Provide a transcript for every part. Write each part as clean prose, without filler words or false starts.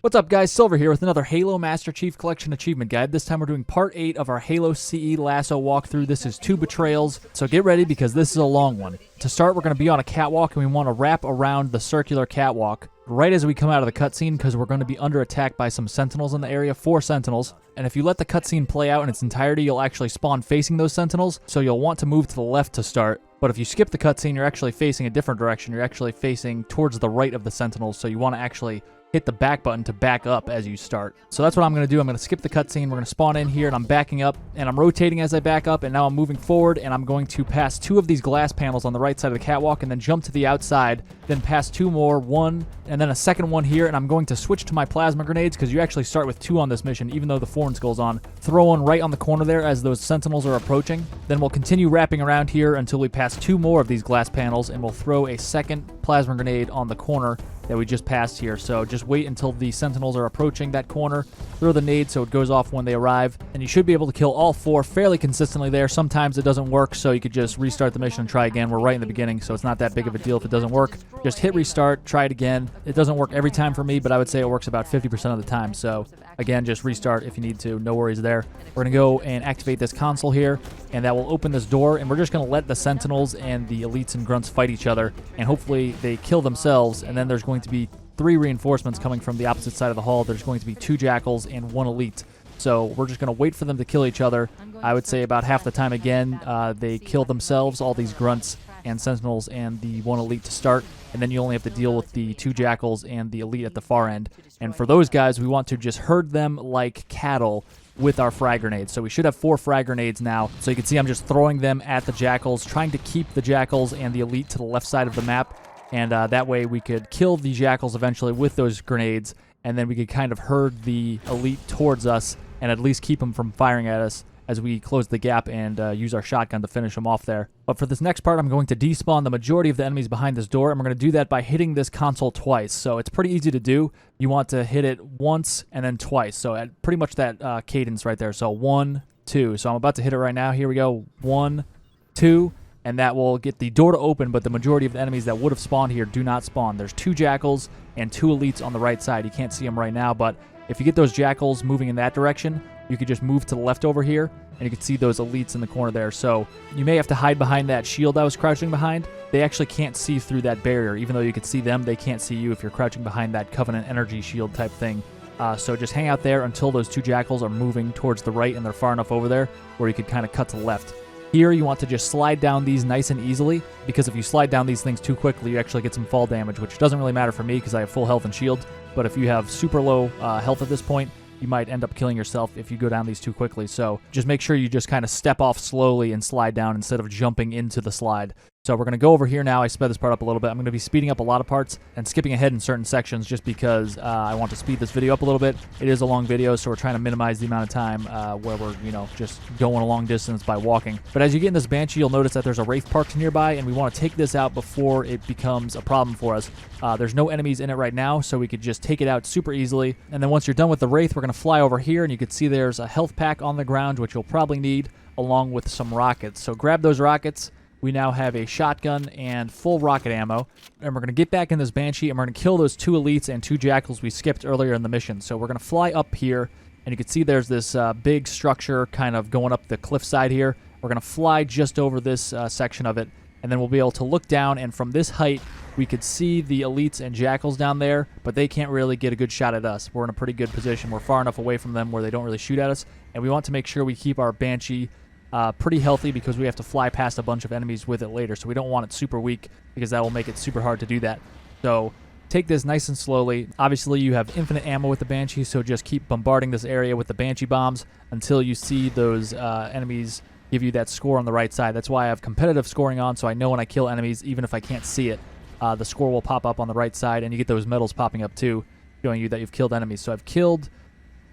What's up guys, Silver here with another Halo Master Chief Collection Achievement Guide. This time we're doing part 8 of our Halo CE LASO walkthrough. This is 2 Betrayals, so get ready because this is a long one. To start, we're going to be on a catwalk and we want to wrap around the circular catwalk right as we come out of the cutscene because we're going to be under attack by some sentinels in the area, 4 sentinels. And if you let the cutscene play out in its entirety, you'll actually spawn facing those sentinels, so you'll want to move to the left to start. But if you skip the cutscene, you're actually facing a different direction. You're actually facing towards the right of the sentinels, so you want to actually hit the back button to back up as you start. So that's what I'm going to do. I'm going to skip the cutscene. We're going to spawn in here, and I'm backing up, and I'm rotating as I back up, and now I'm moving forward, and I'm going to pass 2 of these glass panels on the right side of the catwalk, and then jump to the outside, then pass 2 more, 1, and then a second one here, and I'm going to switch to my plasma grenades, because you actually start with 2 on this mission, even though the Foreign Skull's on. Throw one right on the corner there as those sentinels are approaching. Then we'll continue wrapping around here until we pass 2 more of these glass panels, and we'll throw a second plasma grenade on the corner that we just passed here. So just wait until the sentinels are approaching that corner, throw the nade so it goes off when they arrive, and you should be able to kill all 4 fairly consistently there. Sometimes it doesn't work, so you could just restart the mission and try again. We're right in the beginning, so it's not that big of a deal if it doesn't work. Just hit restart, try it again. It doesn't work every time for me, but I would say it works about 50% of the time. So again, just restart if you need to. No worries there. We're going to go and activate this console here, and that will open this door, and we're just going to let the sentinels and the elites and grunts fight each other, and hopefully they kill themselves, and then there's going to be 3 reinforcements coming from the opposite side of the hall. There's going to be 2 jackals and 1 elite. So we're just going to wait for them to kill each other. I would say about half the time again, they kill themselves, all these grunts and sentinels and the 1 elite to start, and then you only have to deal with the 2 jackals and the elite at the far end. And for those guys, we want to just herd them like cattle with our frag grenades. So we should have 4 frag grenades now. So you can see I'm just throwing them at the jackals, trying to keep the jackals and the elite to the left side of the map. And that way we could kill the jackals eventually with those grenades, and then we could kind of herd the elite towards us and at least keep them from firing at us as we close the gap and use our shotgun to finish them off there. But for this next part, I'm going to despawn the majority of the enemies behind this door, and we're going to do that by hitting this console twice. So it's pretty easy to do. You want to hit it once and then twice. So at pretty much that cadence right there. So 1, 2. So I'm about to hit it right now. Here we go. 1, 2. And that will get the door to open, but the majority of the enemies that would have spawned here do not spawn. There's 2 jackals and 2 elites on the right side. You can't see them right now, but if you get those jackals moving in that direction, you could just move to the left over here, and you can see those elites in the corner there. So you may have to hide behind that shield I was crouching behind. They actually can't see through that barrier. Even though you could see them, they can't see you if you're crouching behind that Covenant energy shield type thing. So just hang out there until those 2 jackals are moving towards the right and they're far enough over there where you could kind of cut to the left. Here, you want to just slide down these nice and easily, because if you slide down these things too quickly, you actually get some fall damage, which doesn't really matter for me because I have full health and shield. But if you have super low health at this point, you might end up killing yourself if you go down these too quickly. So just make sure you just kind of step off slowly and slide down instead of jumping into the slide. So we're going to go over here now. I sped this part up a little bit. I'm going to be speeding up a lot of parts and skipping ahead in certain sections just because I want to speed this video up a little bit. It is a long video, so we're trying to minimize the amount of time where we're, just going a long distance by walking. But as you get in this Banshee, you'll notice that there's a Wraith parked nearby, and we want to take this out before it becomes a problem for us. There's no enemies in it right now, so we could just take it out super easily. And then once you're done with the Wraith, we're going to fly over here, and you can see there's a health pack on the ground, which you'll probably need, along with some rockets. So grab those rockets. We now have a shotgun and full rocket ammo, and we're going to get back in this Banshee, and we're going to kill those 2 elites and 2 jackals we skipped earlier in the mission. So we're going to fly up here, and you can see there's this big structure kind of going up the cliffside here. We're going to fly just over this section of it, and then we'll be able to look down, and from this height, we could see the elites and jackals down there, but they can't really get a good shot at us. We're in a pretty good position. We're far enough away from them where they don't really shoot at us, and we want to make sure we keep our Banshee pretty healthy because we have to fly past a bunch of enemies with it later, so we don't want it super weak because that will make it super hard to do that. So take this nice and slowly. Obviously, you have infinite ammo with the Banshee, so just keep bombarding this area with the Banshee bombs until you see those enemies give you that score on the right side. That's why I have competitive scoring on, so I know when I kill enemies, even if I can't see it, the score will pop up on the right side, and you get those medals popping up too, showing you that you've killed enemies. So I've killed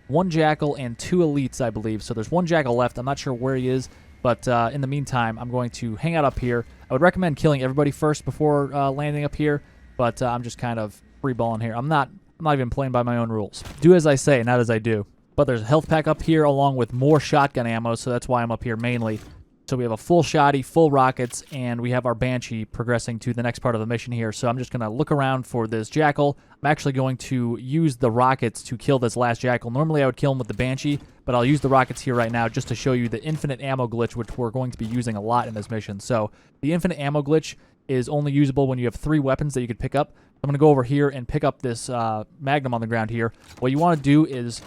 1 jackal and 2 elites, I believe. So there's 1 jackal left. I'm not sure where he is, but in the meantime, I'm going to hang out up here. I would recommend killing everybody first before landing up here, but I'm just kind of freeballing here. I'm not even playing by my own rules. Do as I say, not as I do. But there's a health pack up here along with more shotgun ammo, so that's why I'm up here mainly. So we have a full shoddy, full rockets, and we have our Banshee progressing to the next part of the mission here. So I'm just going to look around for this Jackal. I'm actually going to use the rockets to kill this last Jackal. Normally I would kill him with the Banshee, but I'll use the rockets here right now just to show you the infinite ammo glitch, which we're going to be using a lot in this mission. So the infinite ammo glitch is only usable when you have 3 weapons that you could pick up. I'm going to go over here and pick up this Magnum on the ground here. What you want to do is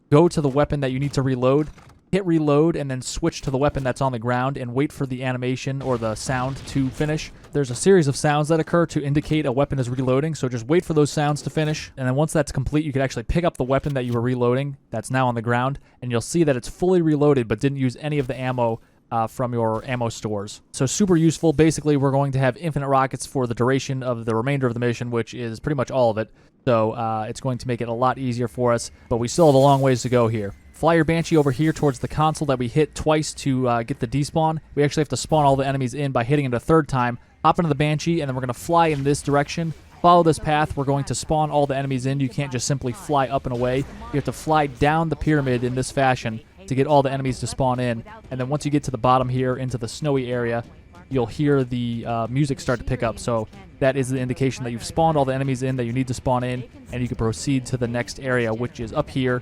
go to the weapon that you need to reload, hit reload, and then switch to the weapon that's on the ground and wait for the animation or the sound to finish. There's a series of sounds that occur to indicate a weapon is reloading, so just wait for those sounds to finish. And then once that's complete, you can actually pick up the weapon that you were reloading that's now on the ground, and you'll see that it's fully reloaded but didn't use any of the ammo from your ammo stores. So super useful. Basically, we're going to have infinite rockets for the duration of the remainder of the mission, which is pretty much all of it. So it's going to make it a lot easier for us, but we still have a long ways to go here. Fly your Banshee over here towards the console that we hit twice to get the despawn. We actually have to spawn all the enemies in by hitting it a 3rd time. Hop into the Banshee, and then we're going to fly in this direction. Follow this path. We're going to spawn all the enemies in. You can't just simply fly up and away. You have to fly down the pyramid in this fashion to get all the enemies to spawn in. And then once you get to the bottom here into the snowy area, you'll hear the music start to pick up. So that is the indication that you've spawned all the enemies in that you need to spawn in, and you can proceed to the next area, which is up here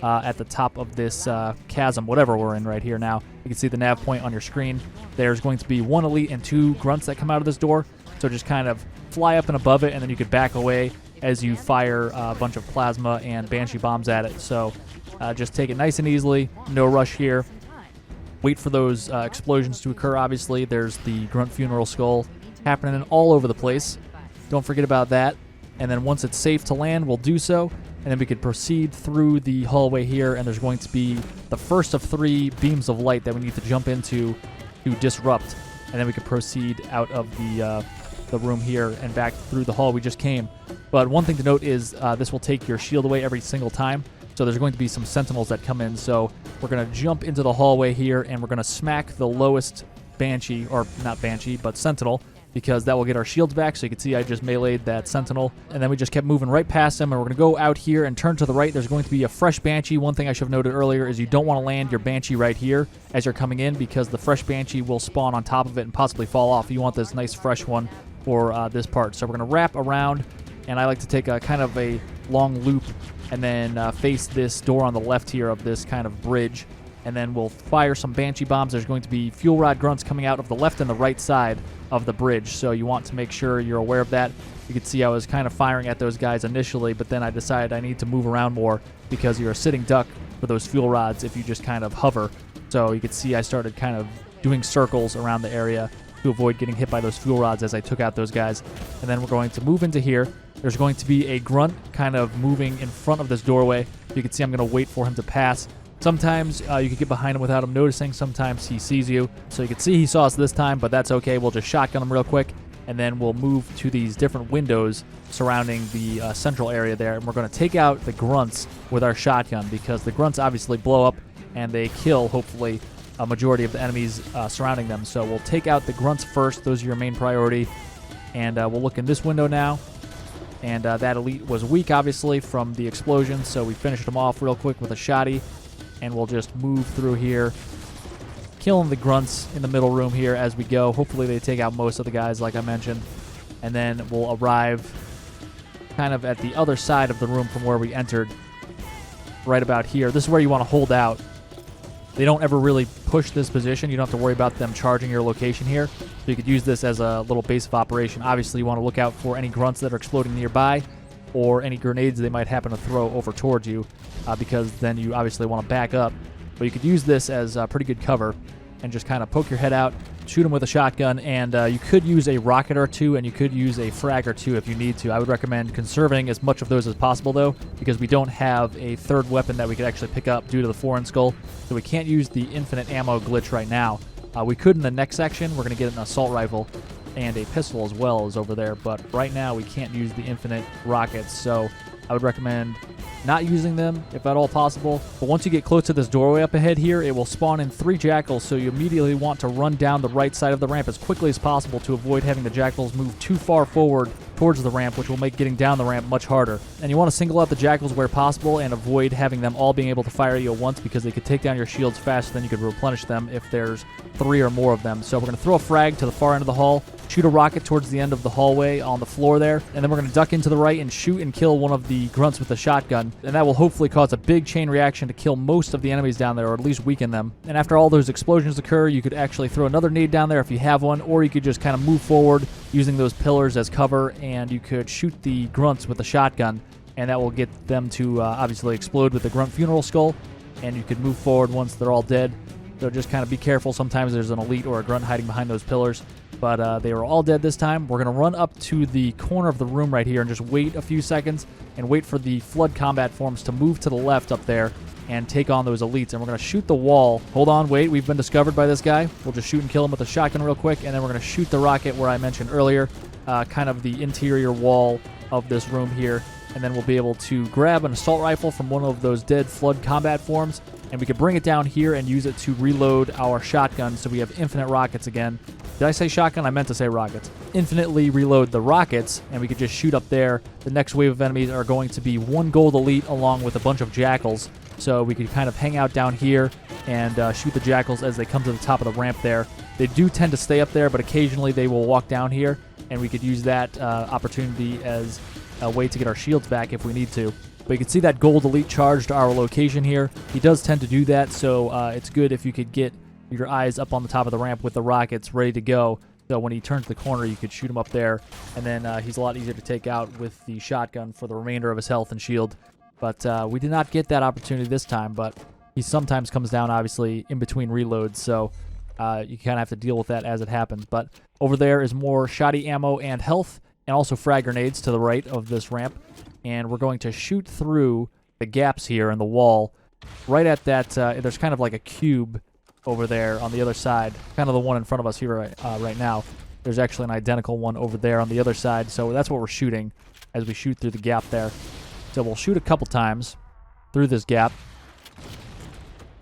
at the top of this chasm, whatever we're in right here now. You can see the nav point on your screen. There's going to be 1 elite and 2 grunts that come out of this door. So just kind of fly up and above it, and then you could back away as you fire a bunch of plasma and Banshee bombs at it. So just take it nice and easily. No rush here. Wait for those explosions to occur, obviously. There's the grunt funeral skull happening all over the place. Don't forget about that. And then once it's safe to land, we'll do so. And then we could proceed through the hallway here, and there's going to be the first of 3 beams of light that we need to jump into to disrupt. And then we could proceed out of the room here and back through the hall we just came. But one thing to note is this will take your shield away every single time. So there's going to be some sentinels that come in. So we're going to jump into the hallway here, and we're going to smack the lowest Banshee, or not Banshee, but Sentinel, because that will get our shields back. So you can see I just meleeed that Sentinel, and then we just kept moving right past him, and we're going to go out here and turn to the right. There's going to be a fresh Banshee. One thing I should have noted earlier is you don't want to land your Banshee right here as you're coming in, because the fresh Banshee will spawn on top of it and possibly fall off. You want this nice fresh one for this part. So we're going to wrap around, and I like to take a kind of a long loop and then face this door on the left here of this kind of bridge, and then we'll fire some Banshee bombs. There's going to be fuel rod grunts coming out of the left and the right side of the bridge, so you want to make sure you're aware of that. You can see I was kind of firing at those guys initially, but then I decided I need to move around more because you're a sitting duck for those fuel rods if you just kind of hover. So you can see I started kind of doing circles around the area to avoid getting hit by those fuel rods as I took out those guys. And then we're going to move into here. There's going to be a grunt kind of moving in front of this doorway. You can see I'm going to wait for him to pass. Sometimes you can get behind him without him noticing. Sometimes he sees you. So you can see he saw us this time, but that's okay. We'll just shotgun him real quick, and then we'll move to these different windows surrounding the central area there. And we're going to take out the grunts with our shotgun, because the grunts obviously blow up and they kill, hopefully, a majority of the enemies surrounding them. So we'll take out the grunts first. Those are your main priority. And we'll look in this window now. And that elite was weak, obviously, from the explosion. So we finished him off real quick with a shotty. And we'll just move through here, killing the grunts in the middle room here as we go. Hopefully they take out most of the guys, like I mentioned. And then we'll arrive kind of at the other side of the room from where we entered, right about here. This is where you want to hold out. They don't ever really push this position. You don't have to worry about them charging your location here. So you could use this as a little base of operation. Obviously, you want to look out for any grunts that are exploding nearby, or any grenades they might happen to throw over towards you, because then you obviously want to back up. But you could use this as pretty good cover and just kind of poke your head out, shoot them with a shotgun, and you could use a rocket or two, and you could use a frag or two if you need to. I would recommend conserving as much of those as possible, though, because we don't have a third weapon that we could actually pick up due to the foreign skull, so we can't use the infinite ammo glitch right now. We could in the next section. We're going to get an assault rifle and a pistol as well as over there, but right now we can't use the infinite rockets, so I would recommend not using them if at all possible. But once you get close to this doorway up ahead here, it will spawn in 3 jackals, so you immediately want to run down the right side of the ramp as quickly as possible to avoid having the jackals move too far forward towards the ramp, which will make getting down the ramp much harder. And you want to single out the jackals where possible and avoid having them all being able to fire at you at once, because they could take down your shields faster than you could replenish them if there's 3 or more of them. So we're going to throw a frag to the far end of the hall, shoot a rocket towards the end of the hallway on the floor there, and then we're going to duck into the right and shoot and kill one of the grunts with the shotgun. And that will hopefully cause a big chain reaction to kill most of the enemies down there, or at least weaken them. And after all those explosions occur, you could actually throw another nade down there if you have one, or you could just kind of move forward using those pillars as cover, and you could shoot the grunts with the shotgun, and that will get them to obviously explode with the grunt funeral skull, and you could move forward once they're all dead. So just kind of be careful. Sometimes there's an elite or a grunt hiding behind those pillars, but they were all dead this time. We're going to run up to the corner of the room right here and just wait a few seconds and wait for the flood combat forms to move to the left up there and take on those elites. And we're going to shoot the wall. Hold on, wait, we've been discovered by this guy. We'll just shoot and kill him with a shotgun real quick, and then we're going to shoot the rocket where I mentioned earlier, kind of the interior wall of this room here. And then we'll be able to grab an assault rifle from one of those dead flood combat forms, and we can bring it down here and use it to reload our shotgun so we have infinite rockets again. Did I say shotgun? I meant to say rockets. Infinitely reload the rockets, and we could just shoot up there. The next wave of enemies are going to be 1 gold elite along with a bunch of jackals. So we could kind of hang out down here and shoot the jackals as they come to the top of the ramp there. They do tend to stay up there, but occasionally they will walk down here, and we could use that opportunity as a way to get our shields back if we need to. But you can see that gold elite charged our location here. He does tend to do that, so it's good if you could get your eyes up on the top of the ramp with the rockets ready to go. So when he turns the corner, you could shoot him up there, and then he's a lot easier to take out with the shotgun for the remainder of his health and shield. But we did not get that opportunity this time, but he sometimes comes down, obviously, in between reloads, so you kind of have to deal with that as it happens. But over there is more shoddy ammo and health, and also frag grenades to the right of this ramp. And we're going to shoot through the gaps here in the wall. Right at that, there's kind of like a cube over there on the other side, kind of the one in front of us here right now. There's actually an identical one over there on the other side, so that's what we're shooting as we shoot through the gap there. So we'll shoot a couple times through this gap.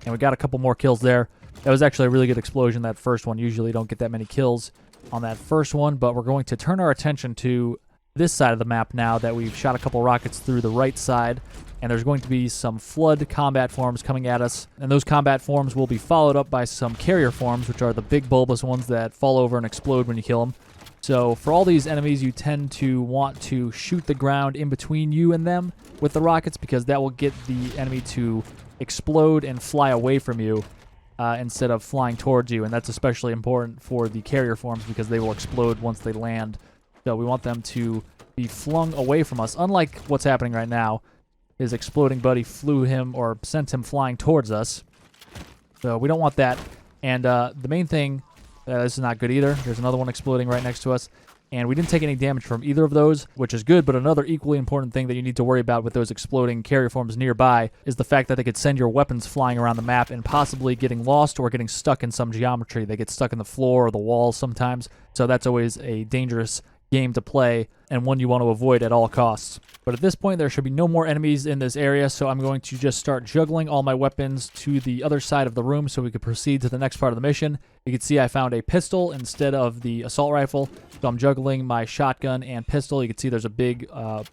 And we got a couple more kills there. That was actually a really good explosion, that first one. Usually you don't get that many kills on that first one, but we're going to turn our attention to this side of the map now that we've shot a couple rockets through the right side, and there's going to be some flood combat forms coming at us, and those combat forms will be followed up by some carrier forms, which are the big bulbous ones that fall over and explode when you kill them. So for all these enemies, you tend to want to shoot the ground in between you and them with the rockets, because that will get the enemy to explode and fly away from you instead of flying towards you, and that's especially important for the carrier forms because they will explode once they land. So we want them to be flung away from us, unlike what's happening right now. His exploding buddy flew him or sent him flying towards us. So we don't want that. And the main thing, this is not good either. There's another one exploding right next to us. And we didn't take any damage from either of those, which is good, but another equally important thing that you need to worry about with those exploding carrier forms nearby is the fact that they could send your weapons flying around the map and possibly getting lost or getting stuck in some geometry. They get stuck in the floor or the walls sometimes, so that's always a dangerous game to play and one you want to avoid at all costs. But at this point, there should be no more enemies in this area, so I'm going to just start juggling all my weapons to the other side of the room so we can proceed to the next part of the mission. You can see I found a pistol instead of the assault rifle, so I'm juggling my shotgun and pistol. You can see there's a big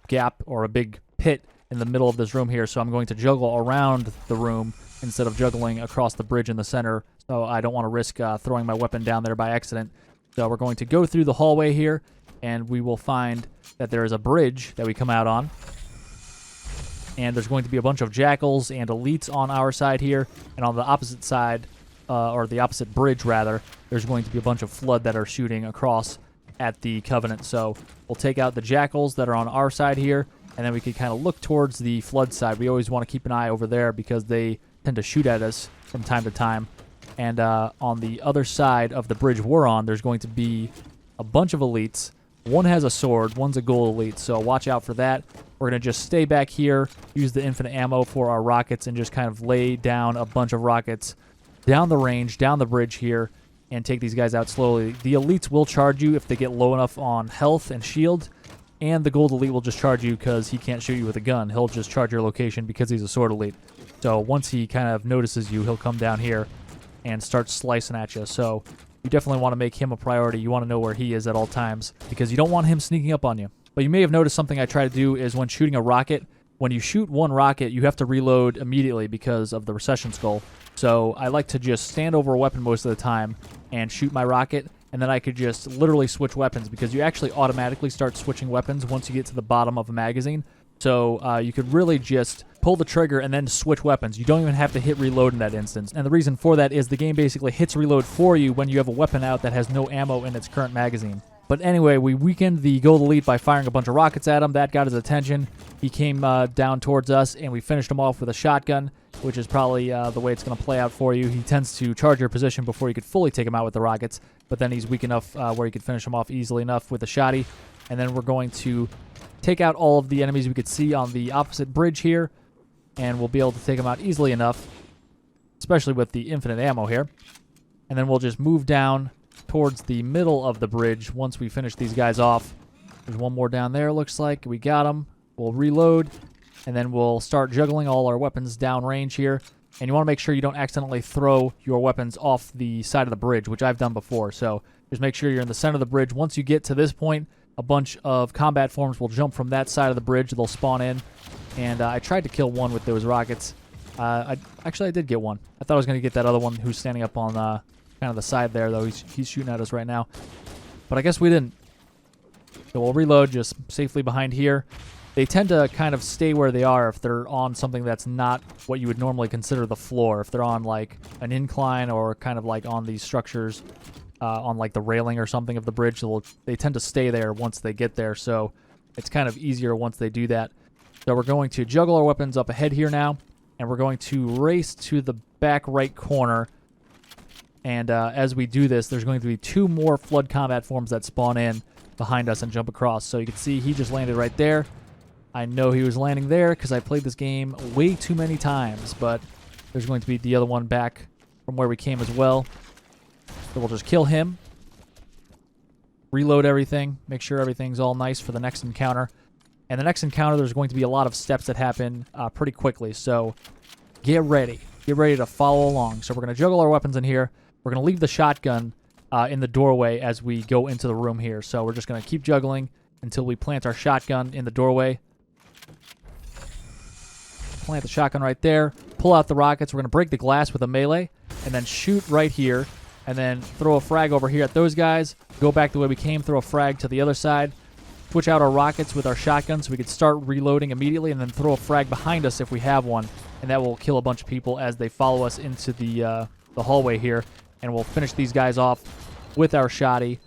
gap or a big pit in the middle of this room here, so I'm going to juggle around the room instead of juggling across the bridge in the center, so I don't want to risk throwing my weapon down there by accident. So we're going to go through the hallway here, and we will find that there is a bridge that we come out on. And there's going to be a bunch of jackals and elites on our side here. And on the opposite side, or the opposite bridge rather, there's going to be a bunch of flood that are shooting across at the Covenant. So we'll take out the jackals that are on our side here, and then we can kind of look towards the flood side. We always want to keep an eye over there because they tend to shoot at us from time to time. And on the other side of the bridge we're on, there's going to be a bunch of elites. One has a sword, one's a gold elite, so watch out for that. We're going to just stay back here, use the infinite ammo for our rockets, and just kind of lay down a bunch of rockets down the range, down the bridge here, and take these guys out slowly. The elites will charge you if they get low enough on health and shield, and the gold elite will just charge you because he can't shoot you with a gun. He'll just charge your location because he's a sword elite. So once he kind of notices you, he'll come down here and start slicing at you. So you definitely want to make him a priority. You want to know where he is at all times because you don't want him sneaking up on you. But you may have noticed something I try to do is when shooting a rocket, when you shoot one rocket, you have to reload immediately because of the recession skull. So I like to just stand over a weapon most of the time and shoot my rocket, and then I could just literally switch weapons because you actually automatically start switching weapons once you get to the bottom of a magazine. So you could really just pull the trigger and then switch weapons. You don't even have to hit reload in that instance. And the reason for that is the game basically hits reload for you when you have a weapon out that has no ammo in its current magazine. But anyway, we weakened the Gold Elite by firing a bunch of rockets at him. That got his attention. He came down towards us, and we finished him off with a shotgun, which is probably the way it's going to play out for you. He tends to charge your position before you could fully take him out with the rockets, but then he's weak enough where you could finish him off easily enough with a shotty. And then we're going to take out all of the enemies we could see on the opposite bridge here, and we'll be able to take them out easily enough, especially with the infinite ammo here. And then we'll just move down towards the middle of the bridge once we finish these guys off. There's one more down there, looks like. We got him. We'll reload, and then we'll start juggling all our weapons downrange here. And you want to make sure you don't accidentally throw your weapons off the side of the bridge, which I've done before. So just make sure you're in the center of the bridge. Once you get to this point, a bunch of combat forms will jump from that side of the bridge. They'll spawn in. And I tried to kill one with those rockets. Actually, I did get one. I thought I was going to get that other one who's standing up on kind of the side there, though. He's shooting at us right now. But I guess we didn't. So we'll reload just safely behind here. They tend to kind of stay where they are if they're on something that's not what you would normally consider the floor. If they're on, like, an incline or kind of like on these structures, on, like, the railing or something of the bridge, they tend to stay there once they get there. So it's kind of easier once they do that. So we're going to juggle our weapons up ahead here now, and we're going to race to the back right corner. And as we do this, there's going to be 2 more flood combat forms that spawn in behind us and jump across. So you can see he just landed right there. I know he was landing there because I played this game way too many times, but there's going to be the other one back from where we came as well. So we'll just kill him, reload everything, make sure everything's all nice for the next encounter. And the next encounter, there's going to be a lot of steps that happen pretty quickly, so get ready. Get ready to follow along. So we're going to juggle our weapons in here. We're going to leave the shotgun in the doorway as we go into the room here. So we're just going to keep juggling until we plant our shotgun in the doorway. Plant the shotgun right there. Pull out the rockets. We're going to break the glass with a melee and then shoot right here. And then throw a frag over here at those guys. Go back the way we came. Throw a frag to the other side. Switch out our rockets with our shotgun so we could start reloading immediately, and then throw a frag behind us if we have one. And that will kill a bunch of people as they follow us into the hallway here. And we'll finish these guys off with our shotty.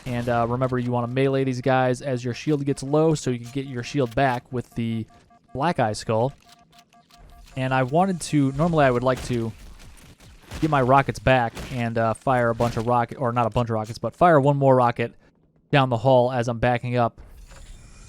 And remember, you want to melee these guys as your shield gets low so you can get your shield back with the Black Eye Skull. And I wanted to, normally I would like to get my rockets back and fire a bunch of rockets, or not a bunch of rockets, but fire one more rocket down the hall as I'm backing up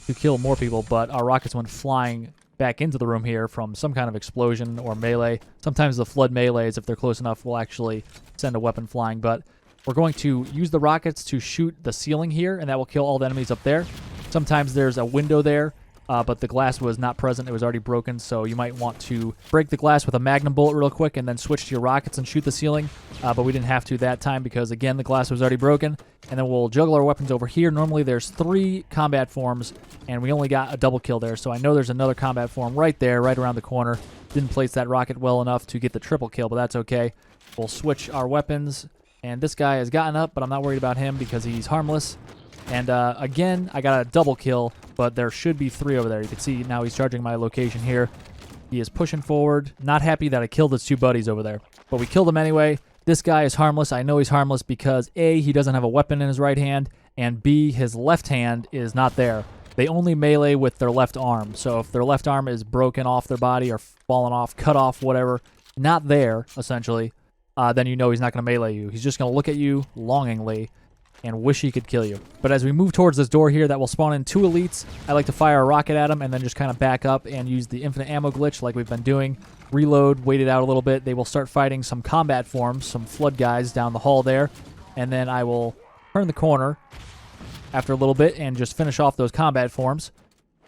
to kill more people. But our rockets went flying back into the room here from some kind of explosion or melee. Sometimes the flood melees, if they're close enough, will actually send a weapon flying. But we're going to use the rockets to shoot the ceiling here, and that will kill all the enemies up there. Sometimes there's a window there, but the glass was not present. It was already broken, so you might want to break the glass with a magnum bullet real quick and then switch to your rockets and shoot the ceiling. But we didn't have to that time because, again, the glass was already broken. And then we'll juggle our weapons over here. Normally there's 3 combat forms, and we only got a double kill there. So I know there's another combat form right there, right around the corner. Didn't place that rocket well enough to get the triple kill, but that's okay. We'll switch our weapons. And this guy has gotten up, but I'm not worried about him because he's harmless. And again, I got a double kill, but there should be 3 over there. You can see now he's charging my location here. He is pushing forward. Not happy that I killed his 2 buddies over there. But we killed him anyway. This guy is harmless. I know he's harmless because A, he doesn't have a weapon in his right hand, and B, his left hand is not there. They only melee with their left arm. So if their left arm is broken off their body or fallen off, cut off, whatever, not there, essentially, then you know he's not going to melee you. He's just going to look at you longingly and wish he could kill you. But as we move towards this door here, that will spawn in 2 elites. I like to fire a rocket at them and then just kind of back up and use the infinite ammo glitch like we've been doing. Reload, wait it out a little bit. They will start fighting some combat forms, some flood guys down the hall there. And then I will turn the corner after a little bit and just finish off those combat forms.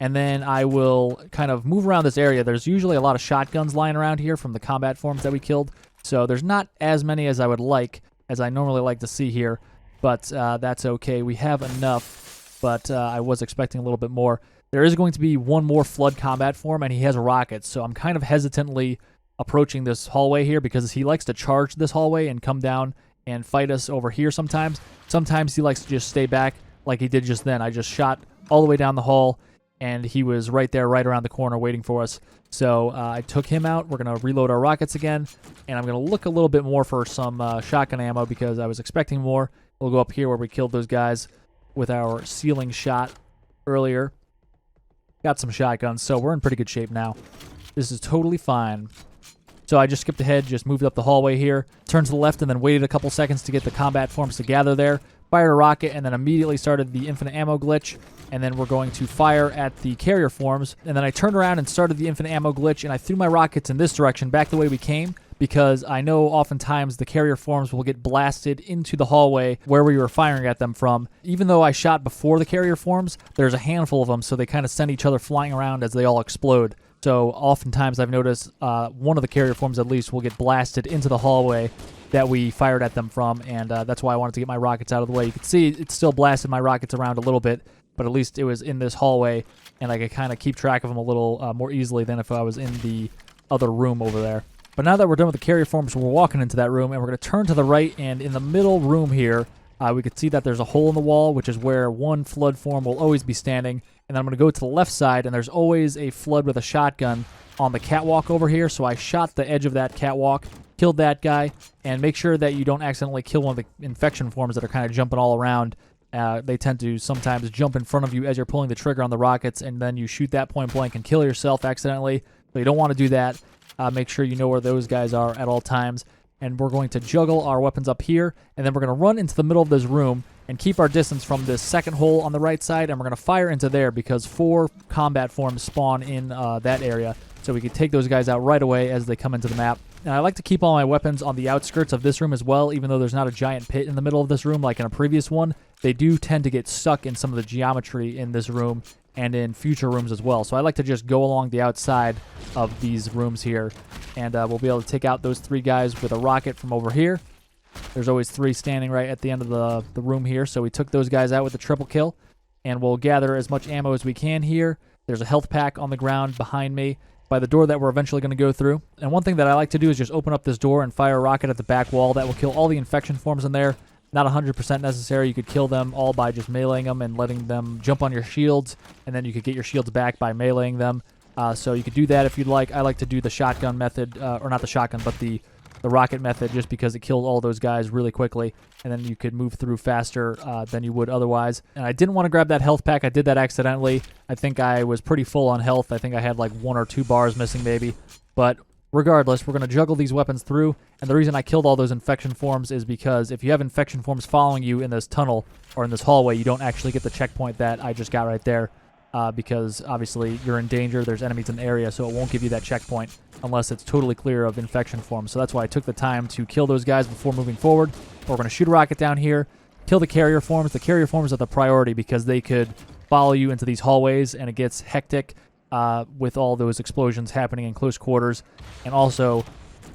And then I will kind of move around this area. There's usually a lot of shotguns lying around here from the combat forms that we killed. So there's not as many as I would like, as I normally like to see here. But that's okay. We have enough. but I was expecting a little bit more. There is going to be one more flood combat form, and he has rockets, so I'm kind of hesitantly approaching this hallway here because he likes to charge this hallway and come down and fight us over here sometimes. Sometimes he likes to just stay back like he did just then. I just shot all the way down the hall, and he was right there, right around the corner waiting for us. So I took him out. We're going to reload our rockets again, and I'm going to look a little bit more for some shotgun ammo because I was expecting more. We'll go up here where we killed those guys with our ceiling shot earlier. Got some shotguns, so we're in pretty good shape now. This is totally fine. So I just skipped ahead, just moved up the hallway here, turned to the left, and then waited a couple seconds to get the combat forms to gather there. Fired a rocket, and then immediately started the infinite ammo glitch. And then we're going to fire at the carrier forms. And then I turned around and started the infinite ammo glitch, and I threw my rockets in this direction, back the way we came, because I know oftentimes the carrier forms will get blasted into the hallway where we were firing at them from. Even though I shot before the carrier forms, there's a handful of them, so they kind of send each other flying around as they all explode. So oftentimes I've noticed one of the carrier forms at least will get blasted into the hallway that we fired at them from, and that's why I wanted to get my rockets out of the way. You can see it still blasted my rockets around a little bit, but at least it was in this hallway, and I could kind of keep track of them a little more easily than if I was in the other room over there. But now that we're done with the carrier forms, we're walking into that room, and we're going to turn to the right, and in the middle room here, we can see that there's a hole in the wall, which is where one flood form will always be standing. And then I'm going to go to the left side, and there's always a flood with a shotgun on the catwalk over here. So I shot the edge of that catwalk, killed that guy, and make sure that you don't accidentally kill one of the infection forms that are kind of jumping all around. They tend to sometimes jump in front of you as you're pulling the trigger on the rockets, and then you shoot that point blank and kill yourself accidentally. So you don't want to do that. Make sure you know where those guys are at all times. And we're going to juggle our weapons up here, and then we're going to run into the middle of this room and keep our distance from this second hole on the right side, and we're going to fire into there because 4 combat forms spawn in that area, so we can take those guys out right away as they come into the map. And I like to keep all my weapons on the outskirts of this room as well, even though there's not a giant pit in the middle of this room like in a previous one. They do tend to get stuck in some of the geometry in this room and in future rooms as well. So I like to just go along the outside of these rooms here, and we'll be able to take out those 3 guys with a rocket from over here. There's always 3 standing right at the end of the room here, so we took those guys out with a triple kill, and we'll gather as much ammo as we can here. There's a health pack on the ground behind me by the door that we're eventually going to go through. And one thing that I like to do is just open up this door and fire a rocket at the back wall. That will kill all the infection forms in there. Not 100% necessary. You could kill them all by just meleeing them and letting them jump on your shields, and then you could get your shields back by meleeing them. So you could do that if you'd like. I like to do the shotgun method, or not the shotgun, but the rocket method, just because it killed all those guys really quickly, and then you could move through faster than you would otherwise. And I didn't want to grab that health pack. I did that accidentally. I think I was pretty full on health. I think I had like 1 or 2 bars missing maybe. But regardless, we're going to juggle these weapons through, and the reason I killed all those infection forms is because if you have infection forms following you in this tunnel or in this hallway, you don't actually get the checkpoint that I just got right there. Because obviously you're in danger, there's enemies in the area, so it won't give you that checkpoint unless it's totally clear of infection forms. So that's why I took the time to kill those guys before moving forward. We're going to shoot a rocket down here, kill the carrier forms. The carrier forms are the priority because they could follow you into these hallways, and it gets hectic with all those explosions happening in close quarters. And also,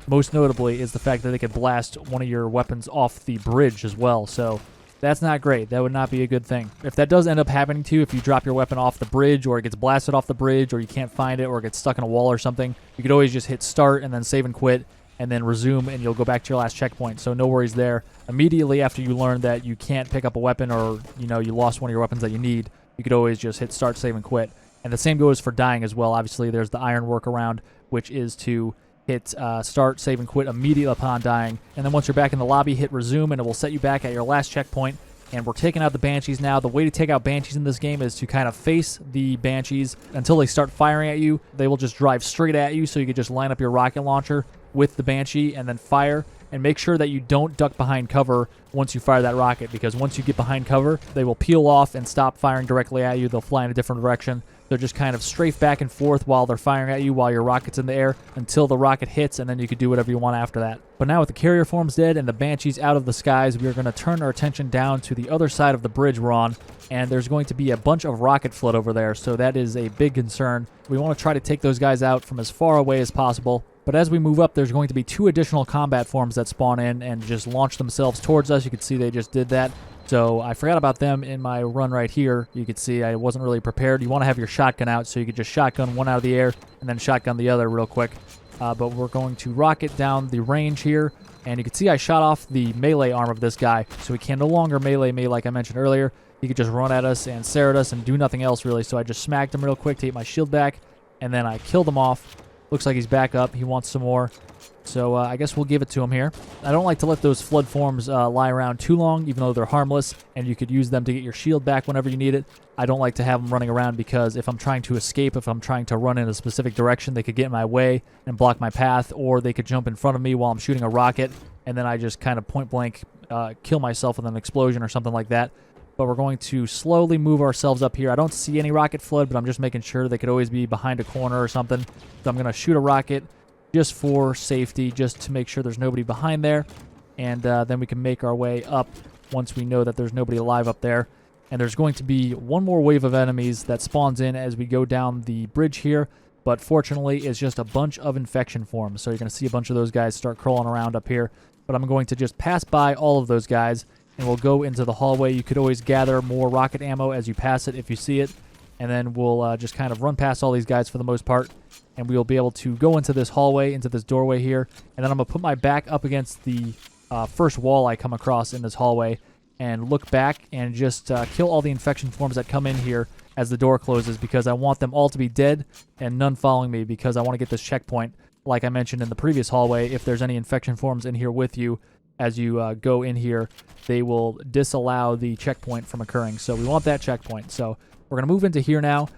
most notably, is the fact that they could blast one of your weapons off the bridge as well. So that's not great. That would not be a good thing. If that does end up happening to you, if you drop your weapon off the bridge, or it gets blasted off the bridge, or you can't find it, or it gets stuck in a wall or something, you could always just hit start and then save and quit, and then resume, and you'll go back to your last checkpoint. So no worries there. Immediately after you learn that you can't pick up a weapon, or you lost one of your weapons that you need, you could always just hit start, save, and quit. And the same goes for dying as well. Obviously, there's the iron workaround, which is to hit start, save, and quit immediately upon dying. And then once you're back in the lobby, hit resume, and it will set you back at your last checkpoint. And we're taking out the Banshees now. The way to take out Banshees in this game is to kind of face the Banshees until they start firing at you. They will just drive straight at you, so you can just line up your rocket launcher with the Banshee and then fire. And make sure that you don't duck behind cover once you fire that rocket, because once you get behind cover, they will peel off and stop firing directly at you. They'll fly in a different direction. They're just kind of strafe back and forth while they're firing at you while your rocket's in the air until the rocket hits, and then you can do whatever you want after that. But now with the carrier forms dead and the Banshees out of the skies, we are going to turn our attention down to the other side of the bridge we're on, and there's going to be a bunch of rocket flood over there, so that is a big concern. We want to try to take those guys out from as far away as possible. But as we move up, there's going to be 2 additional combat forms that spawn in and just launch themselves towards us. You can see they just did that. So I forgot about them in my run right here. You can see I wasn't really prepared. You want to have your shotgun out so you could just shotgun one out of the air and then shotgun the other real quick. But we're going to rocket down the range here. And you can see I shot off the melee arm of this guy. So he can no longer melee me like I mentioned earlier. He could just run at us and stare at us and do nothing else really. So I just smacked him real quick to get my shield back. And then I killed him off. Looks like he's back up. He wants some more. So I guess we'll give it to him here. I don't like to let those flood forms lie around too long, even though they're harmless, and you could use them to get your shield back whenever you need it. I don't like to have them running around because if I'm trying to escape, if I'm trying to run in a specific direction, they could get in my way and block my path, or they could jump in front of me while I'm shooting a rocket, and then I just kind of point blank kill myself with an explosion or something like that. But we're going to slowly move ourselves up here. I don't see any rocket flood, but I'm just making sure they could always be behind a corner or something. So I'm going to shoot a rocket just for safety, just to make sure there's nobody behind there. And then we can make our way up once we know that there's nobody alive up there. And there's going to be one more wave of enemies that spawns in as we go down the bridge here. But fortunately, it's just a bunch of infection forms. So you're going to see a bunch of those guys start crawling around up here. But I'm going to just pass by all of those guys, and we'll go into the hallway. You could always gather more rocket ammo as you pass it if you see it. And then we'll just kind of run past all these guys for the most part. And we'll be able to go into this hallway, into this doorway here. And then I'm going to put my back up against the first wall I come across in this hallway and look back and just kill all the infection forms that come in here as the door closes, because I want them all to be dead and none following me, because I want to get this checkpoint. Like I mentioned in the previous hallway, if there's any infection forms in here with you, as you go in here, they will disallow the checkpoint from occurring. So we want that checkpoint. So we're going to move into here now.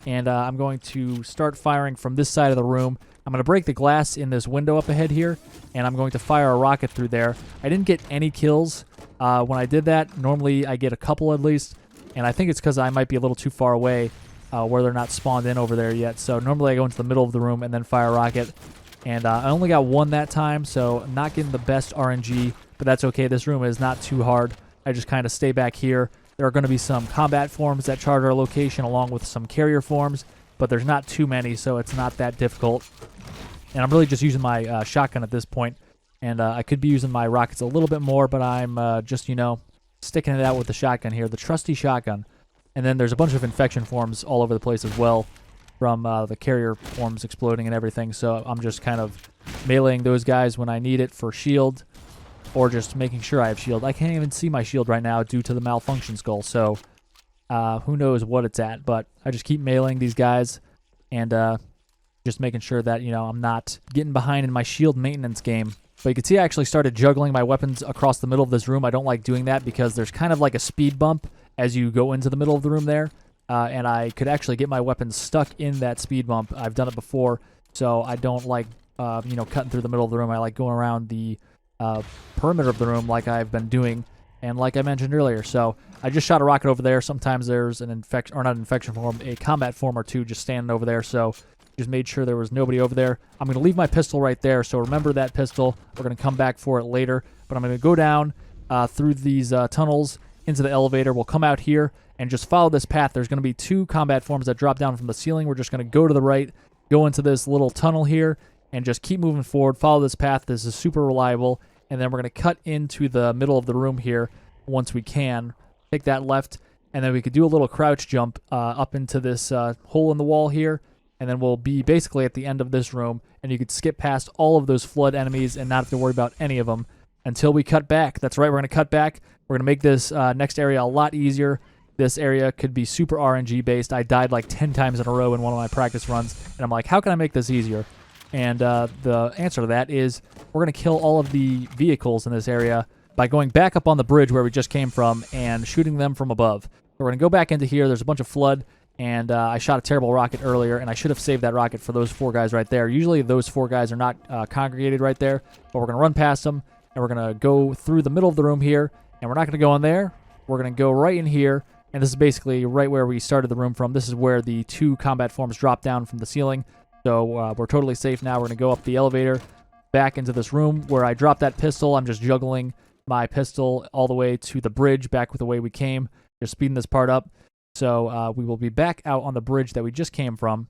And I'm going to start firing from this side of the room. I'm going to break the glass in this window up ahead here, and I'm going to fire a rocket through there. I didn't get any kills when I did that. Normally I get a couple at least, and I think it's because I might be a little too far away where they're not spawned in over there yet. So normally I go into the middle of the room and then fire a rocket. And I only got one that time, so I'm not getting the best RNG, but that's okay. This room is not too hard. I just kind of stay back here. There are going to be some combat forms that charge our location along with some carrier forms, but there's not too many, so it's not that difficult. And I'm really just using my shotgun at this point, and I could be using my rockets a little bit more, but I'm just, you know, sticking it out with the shotgun here, the trusty shotgun. And then there's a bunch of infection forms all over the place as well from the carrier forms exploding and everything, so I'm just kind of meleeing those guys when I need it for shield, or just making sure I have shield. I can't even see my shield right now due to the malfunction skull, so who knows what it's at. But I just keep meleeing these guys and just making sure that, you know, I'm not getting behind in my shield maintenance game. But you can see I actually started juggling my weapons across the middle of this room. I don't like doing that because there's kind of like a speed bump as you go into the middle of the room there. And I could actually get my weapons stuck in that speed bump. I've done it before, so I don't like, you know, cutting through the middle of the room. I like going around the perimeter of the room like I've been doing, and like I mentioned earlier. So I just shot a rocket over there. Sometimes there's an infection, or not an infection form, a combat form or two just standing over there. So just made sure there was nobody over there. I'm going to leave my pistol right there, so remember that pistol. We're going to come back for it later, but I'm going to go down through these tunnels into the elevator. We'll come out here and just follow this path. There's going to be 2 combat forms that drop down from the ceiling. We're just going to go to the right, go into this little tunnel here, and just keep moving forward. Follow this path. This is super reliable. And then we're going to cut into the middle of the room here once we can. Take that left, and then we could do a little crouch jump up into this hole in the wall here, and then we'll be basically at the end of this room, and you could skip past all of those flood enemies and not have to worry about any of them until we cut back. That's right, we're going to cut back. We're going to make this next area a lot easier. This area could be super RNG based. I died like 10 times in a row in one of my practice runs, and I'm like, how can I make this easier? And the answer to that is we're going to kill all of the vehicles in this area by going back up on the bridge where we just came from and shooting them from above. So we're going to go back into here. There's a bunch of flood, and I shot a terrible rocket earlier, and I should have saved that rocket for those 4 guys right there. Usually those 4 guys are not congregated right there, but we're going to run past them, and we're going to go through the middle of the room here, and we're not going to go in there. We're going to go right in here, and this is basically right where we started the room from. This is where the 2 combat forms drop down from the ceiling. So we're totally safe now. We're going to go up the elevator back into this room where I dropped that pistol. I'm just juggling my pistol all the way to the bridge back with the way we came. Just speeding this part up. So we will be back out on the bridge that we just came from,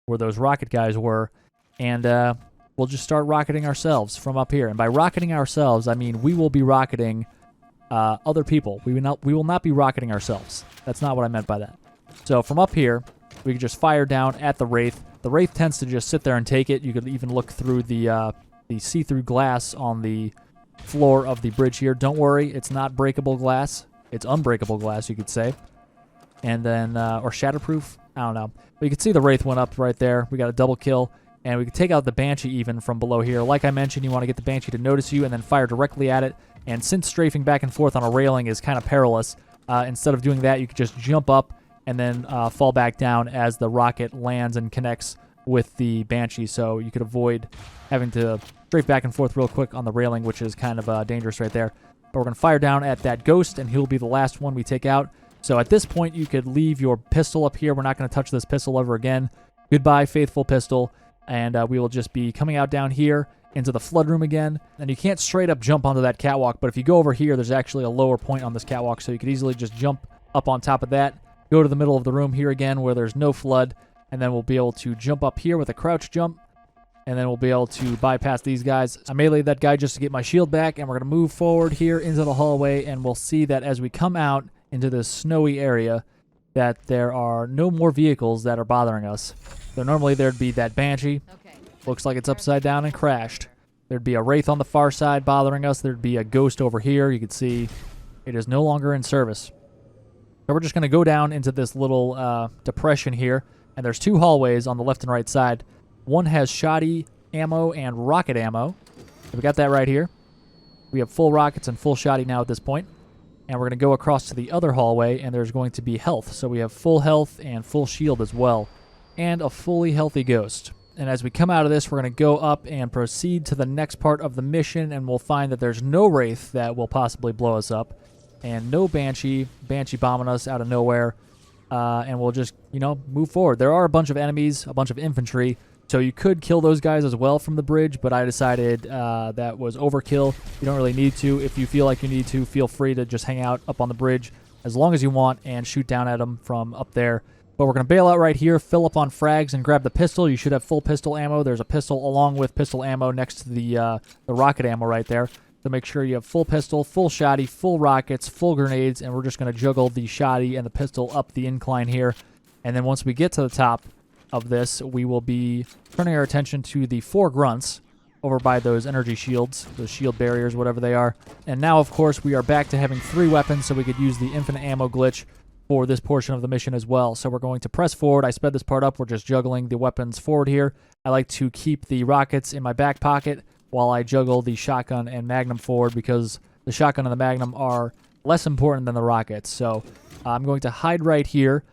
where those rocket guys were. and we'll just start rocketing ourselves from up here. And by rocketing ourselves, I mean we will be rocketing other people. We will not be rocketing ourselves. That's not what I meant by that. So from up here, we can just fire down at the Wraith. The Wraith tends to just sit there and take it. You could even look through the see-through glass on the floor of the bridge here. Don't worry, it's not breakable glass. It's unbreakable glass, you could say. And then, or shatterproof? I don't know. But you can see the Wraith went up right there. We got a double kill. And we can take out the Banshee even from below here. Like I mentioned, you want to get the Banshee to notice you and then fire directly at it. And since strafing back and forth on a railing is kind of perilous, instead of doing that, you could just jump up and then fall back down as the rocket lands and connects with the Banshee. So you could avoid having to strafe back and forth real quick on the railing, which is kind of dangerous right there. But we're going to fire down at that Ghost, and he'll be the last one we take out. So at this point, you could leave your pistol up here. We're not going to touch this pistol ever again. Goodbye, faithful pistol. And we will just be coming out down here into the flood room again. And you can't straight up jump onto that catwalk, but if you go over here, there's actually a lower point on this catwalk, so you could easily just jump up on top of that, go to the middle of the room here again where there's no flood, and then we'll be able to jump up here with a crouch jump, and then we'll be able to bypass these guys. I meleeed that guy just to get my shield back, and we're going to move forward here into the hallway, and we'll see that as we come out into this snowy area, that there are no more vehicles that are bothering us. So normally there'd be that Banshee. Looks like it's upside down and crashed. There'd be a Wraith on the far side bothering us. There'd be a Ghost over here. You can see it is no longer in service. So we're just going to go down into this little depression here. And there's two hallways on the left and right side. One has shoddy ammo and rocket ammo. So we got that right here. We have full rockets and full shoddy now at this point. And we're going to go across to the other hallway, and there's going to be health. So we have full health and full shield as well. And a fully healthy Ghost. And as we come out of this, we're going to go up and proceed to the next part of the mission, and we'll find that there's no Wraith that will possibly blow us up, and no Banshee bombing us out of nowhere, and we'll just, move forward. There are a bunch of enemies, a bunch of infantry, so you could kill those guys as well from the bridge, but I decided that was overkill. You don't really need to. If you feel like you need to, feel free to just hang out up on the bridge as long as you want and shoot down at them from up there. But we're going to bail out right here, fill up on frags, and grab the pistol. You should have full pistol ammo. There's a pistol along with pistol ammo next to the rocket ammo right there. So make sure you have full pistol, full shoddy, full rockets, full grenades, and we're just going to juggle the shoddy and the pistol up the incline here. And then once we get to the top of this, we will be turning our attention to the 4 grunts over by those energy shields, those shield barriers, whatever they are. And now, of course, we are back to having 3 weapons, so we could use the infinite ammo glitch for this portion of the mission as well. So we're going to press forward. I sped this part up. We're just juggling the weapons forward here. I like to keep the rockets in my back pocket while I juggle the shotgun and magnum forward, because the shotgun and the magnum are less important than the rockets. So I'm going to hide right here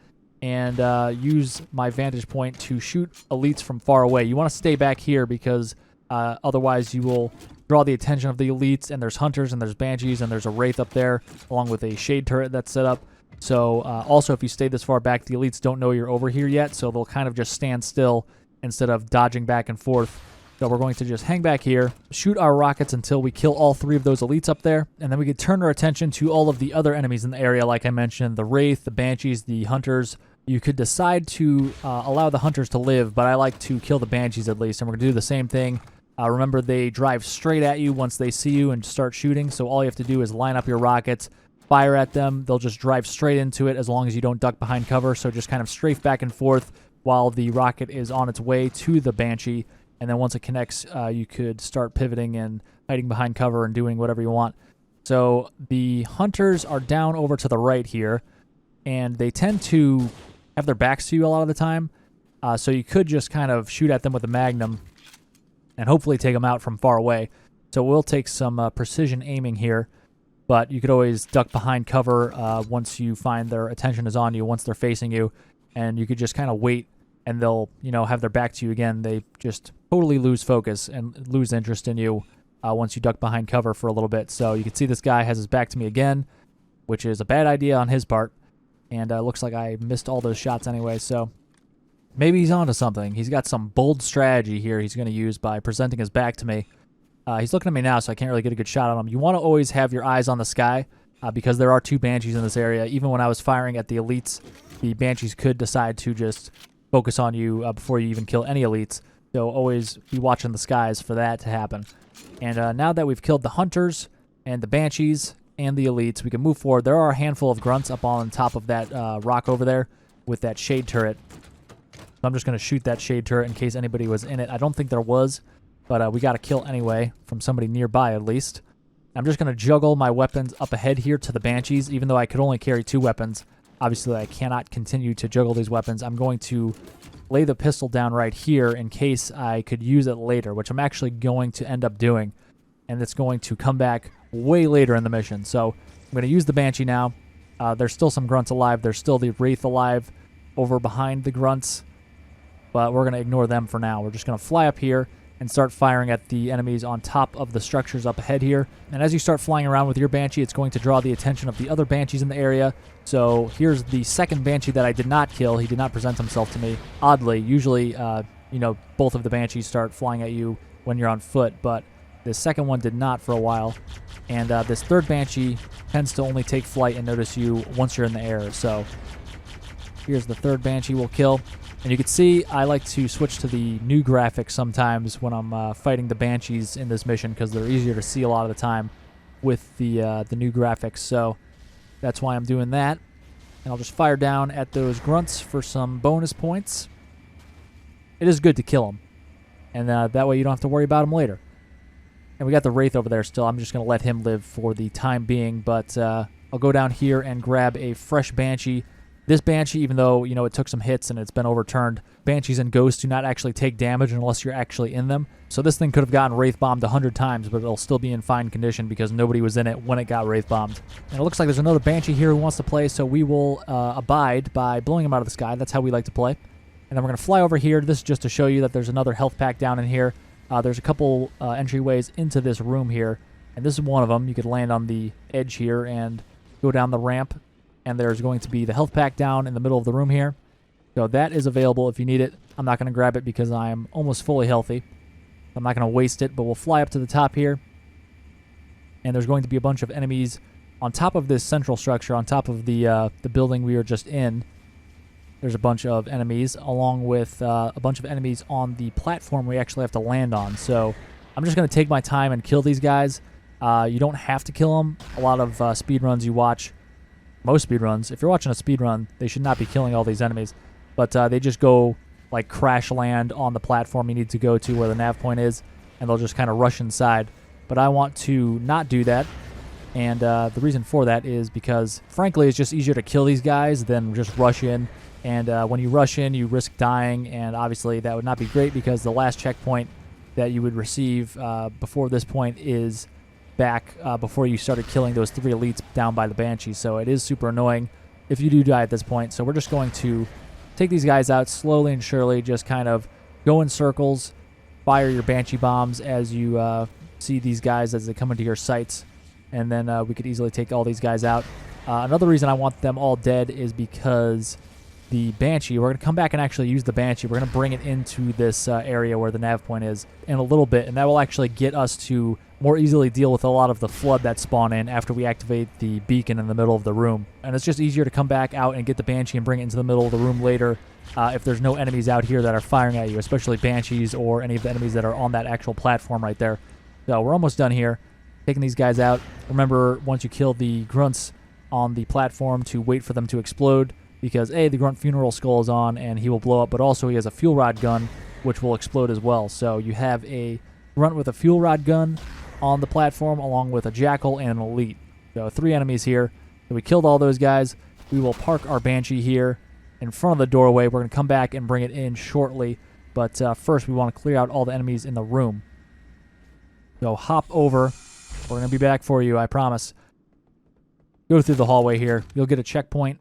and use my vantage point to shoot elites from far away. You want to stay back here because otherwise you will draw the attention of the elites, and there's hunters and there's banshees and there's a Wraith up there along with a shade turret that's set up. So also, if you stay this far back, the elites don't know you're over here yet, so they'll kind of just stand still instead of dodging back and forth. So we're going to just hang back here, shoot our rockets until we kill all 3 of those elites up there, and then we can turn our attention to all of the other enemies in the area, like I mentioned, the Wraith, the Banshees, the Hunters. You could decide to allow the Hunters to live, but I like to kill the Banshees at least, and we're going to do the same thing. Remember, they drive straight at you once they see you and start shooting, so all you have to do is line up your rockets, fire at them. They'll just drive straight into it as long as you don't duck behind cover. So just kind of strafe back and forth while the rocket is on its way to the Banshee. And then once it connects, you could start pivoting and hiding behind cover and doing whatever you want. So the Hunters are down over to the right here, and they tend to have their backs to you a lot of the time. So you could just kind of shoot at them with a magnum and hopefully take them out from far away. So we'll take some precision aiming here. But you could always duck behind cover once you find their attention is on you, once they're facing you, and you could just kind of wait, and they'll, have their back to you again. They just totally lose focus and lose interest in you once you duck behind cover for a little bit. So you can see this guy has his back to me again, which is a bad idea on his part, and looks like I missed all those shots anyway, so maybe he's onto something. He's got some bold strategy here he's going to use by presenting his back to me. He's looking at me now, so I can't really get a good shot on him. You want to always have your eyes on the sky because there are 2 Banshees in this area. Even when I was firing at the elites, the Banshees could decide to just focus on you before you even kill any elites. So always be watching the skies for that to happen. And now that we've killed the hunters and the banshees and the elites, we can move forward. There are a handful of grunts up on top of that rock over there with that shade turret. So I'm just going to shoot that shade turret in case anybody was in it. I don't think there was, but we got a kill anyway from somebody nearby at least. I'm just going to juggle my weapons up ahead here to the banshees, even though I could only carry 2 weapons. Obviously, I cannot continue to juggle these weapons. I'm going to lay the pistol down right here in case I could use it later, which I'm actually going to end up doing. And it's going to come back way later in the mission. So I'm going to use the Banshee now. There's still some grunts alive. There's still the Wraith alive over behind the grunts. But we're going to ignore them for now. We're just going to fly up here and start firing at the enemies on top of the structures up ahead here. And as you start flying around with your Banshee, it's going to draw the attention of the other Banshees in the area. So here's the second Banshee that I did not kill. He did not present himself to me. Oddly, usually, you know, both of the Banshees start flying at you when you're on foot, but the second one did not for a while. And this third Banshee tends to only take flight and notice you once you're in the air. So here's the third Banshee we'll kill. And you can see I like to switch to the new graphics sometimes when I'm fighting the Banshees in this mission because they're easier to see a lot of the time with the new graphics. So that's why I'm doing that. And I'll just fire down at those grunts for some bonus points. It is good to kill them. And that way you don't have to worry about them later. And we got the Wraith over there still. I'm just going to let him live for the time being. But I'll go down here and grab a fresh Banshee. This Banshee, even though, you know, it took some hits and it's been overturned, Banshees and Ghosts do not actually take damage unless you're actually in them. So this thing could have gotten Wraith bombed 100 times, but it'll still be in fine condition because nobody was in it when it got Wraith bombed. And it looks like there's another Banshee here who wants to play, so we will abide by blowing him out of the sky. That's how we like to play. And then we're going to fly over here. This is just to show you that there's another health pack down in here. There's a couple entryways into this room here, and this is one of them. You could land on the edge here and go down the ramp. And there's going to be the health pack down in the middle of the room here. So that is available if you need it. I'm not going to grab it because I'm almost fully healthy. I'm not going to waste it, but we'll fly up to the top here. And there's going to be a bunch of enemies on top of this central structure, on top of the building we were just in. There's a bunch of enemies, along with a bunch of enemies on the platform we actually have to land on. So I'm just going to take my time and kill these guys. You don't have to kill them. A lot of speedruns you watch, most speedruns, if you're watching a speedrun, they should not be killing all these enemies. But they just go, like, crash land on the platform you need to go to where the nav point is, and they'll just kind of rush inside. But I want to not do that, and the reason for that is because, frankly, it's just easier to kill these guys than just rush in. And when you rush in, you risk dying, and obviously that would not be great because the last checkpoint that you would receive before this point is back before you started killing those 3 elites down by the Banshees. So it is super annoying if you do die at this point. So we're just going to take these guys out slowly and surely, just kind of go in circles, fire your Banshee bombs as you see these guys as they come into your sights, and then we could easily take all these guys out. Another reason I want them all dead is because the Banshee, we're going to come back and actually use the Banshee. We're going to bring it into this area where the nav point is in a little bit, and that will actually get us to more easily deal with a lot of the flood that spawn in after we activate the beacon in the middle of the room. And it's just easier to come back out and get the Banshee and bring it into the middle of the room later if there's no enemies out here that are firing at you, especially Banshees or any of the enemies that are on that actual platform right there. So we're almost done here, taking these guys out. Remember, once you kill the grunts on the platform, to wait for them to explode, because A, the grunt funeral skull is on and he will blow up, but also he has a fuel rod gun which will explode as well. So you have a grunt with a fuel rod gun on the platform along with a jackal and an elite. So 3 enemies here. So we killed all those guys. We will park our Banshee here in front of the doorway. We're going to come back and bring it in shortly, but first we want to clear out all the enemies in the room. So hop over. We're going to be back for you, I promise. Go through the hallway here. You'll get a checkpoint.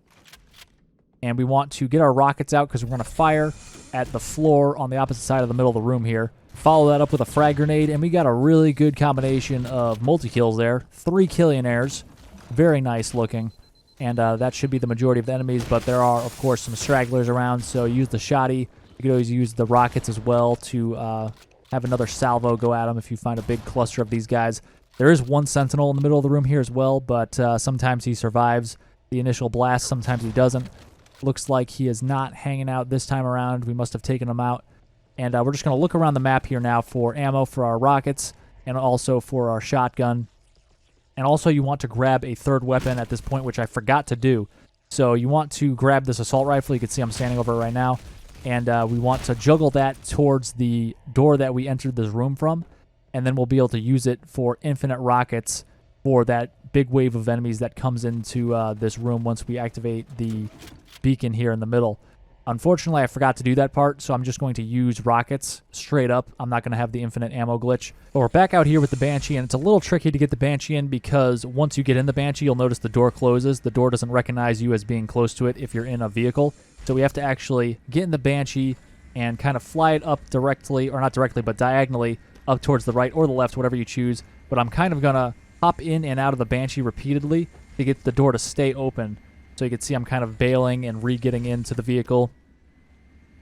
And we want to get our rockets out because we're going to fire at the floor on the opposite side of the middle of the room here. Follow that up with a frag grenade, and we got a really good combination of multi-kills there. 3 Killionaires. Very nice looking. And that should be the majority of the enemies, but there are, of course, some stragglers around, so use the shotty. You could always use the rockets as well to have another salvo go at them if you find a big cluster of these guys. There is 1 sentinel in the middle of the room here as well, but sometimes he survives the initial blast, sometimes he doesn't. Looks like he is not hanging out this time around. We must have taken him out. And we're just going to look around the map here now for ammo for our rockets and also for our shotgun. And also you want to grab a third weapon at this point, which I forgot to do. So you want to grab this assault rifle. You can see I'm standing over it right now. And we want to juggle that towards the door that we entered this room from. And then we'll be able to use it for infinite rockets for that big wave of enemies that comes into this room once we activate the beacon here in the middle. Unfortunately, I forgot to do that part, so I'm just going to use rockets straight up. I'm not going to have the infinite ammo glitch. But we're back out here with the Banshee, and it's a little tricky to get the Banshee in because once you get in the Banshee, you'll notice the door closes. The door doesn't recognize you as being close to it if you're in a vehicle. So we have to actually get in the Banshee and kind of fly it up directly, or not directly, but diagonally up towards the right or the left, whatever you choose. But I'm kind of going to hop in and out of the Banshee repeatedly to get the door to stay open. So you can see I'm kind of bailing and re-getting into the vehicle.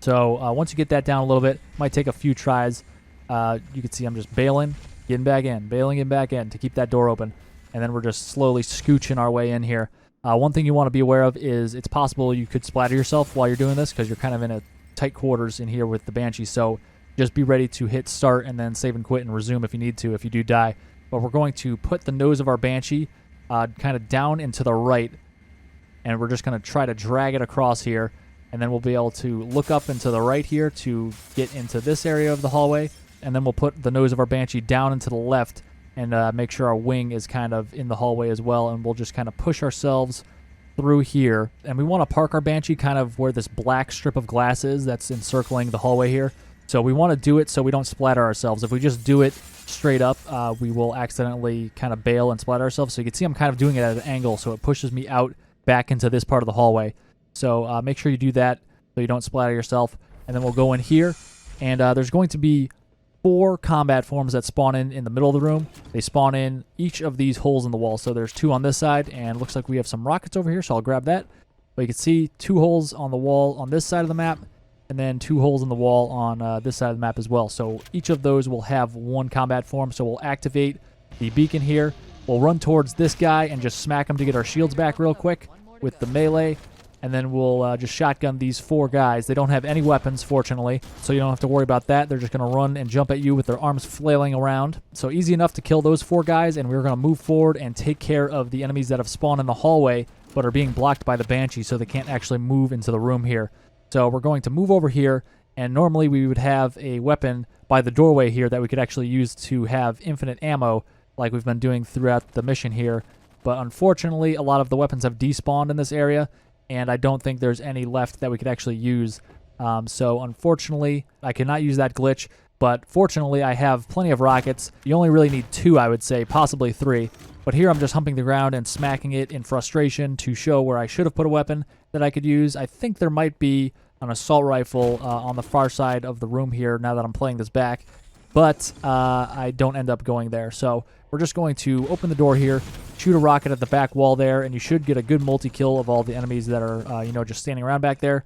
So once you get that down a little bit, might take a few tries. You can see I'm just bailing, getting back in, bailing, getting back in to keep that door open. And then we're just slowly scooching our way in here. One thing you want to be aware of is it's possible you could splatter yourself while you're doing this because you're kind of in a tight quarters in here with the Banshee. So just be ready to hit start and then save and quit and resume if you need to, if you do die. But we're going to put the nose of our Banshee kind of down and to the right. And we're just going to try to drag it across here. And then we'll be able to look up and to the right here to get into this area of the hallway. And then we'll put the nose of our Banshee down and to the left and make sure our wing is kind of in the hallway as well. And we'll just kind of push ourselves through here. And we want to park our Banshee kind of where this black strip of glass is that's encircling the hallway here. So we want to do it so we don't splatter ourselves. If we just do it straight up, we will accidentally kind of bail and splatter ourselves. So you can see I'm kind of doing it at an angle, so it pushes me out back into this part of the hallway. So make sure you do that so you don't splatter yourself. And then we'll go in here, and there's going to be 4 combat forms that spawn in the middle of the room. They spawn in each of these holes in the wall. So there's 2 on this side, and it looks like we have some rockets over here, so I'll grab that. But you can see 2 holes on the wall on this side of the map, and then 2 holes in the wall on this side of the map as well. So each of those will have 1 combat form. So we'll activate the beacon here. We'll run towards this guy and just smack him to get our shields back real quick with the melee. And then we'll just shotgun these 4 guys. They don't have any weapons, fortunately, so you don't have to worry about that. They're just going to run and jump at you with their arms flailing around. So easy enough to kill those 4 guys, and we're going to move forward and take care of the enemies that have spawned in the hallway but are being blocked by the Banshee, so they can't actually move into the room here. So we're going to move over here, and normally we would have a weapon by the doorway here that we could actually use to have infinite ammo like we've been doing throughout the mission here. But unfortunately, a lot of the weapons have despawned in this area, and I don't think there's any left that we could actually use. So unfortunately, I cannot use that glitch, but fortunately, I have plenty of rockets. You only really need 2, I would say, possibly 3. But here I'm just humping the ground and smacking it in frustration to show where I should have put a weapon that I could use. I think there might be an assault rifle on the far side of the room here now that I'm playing this back, but I don't end up going there. So we're just going to open the door here, shoot a rocket at the back wall there, and you should get a good multi-kill of all the enemies that are, just standing around back there.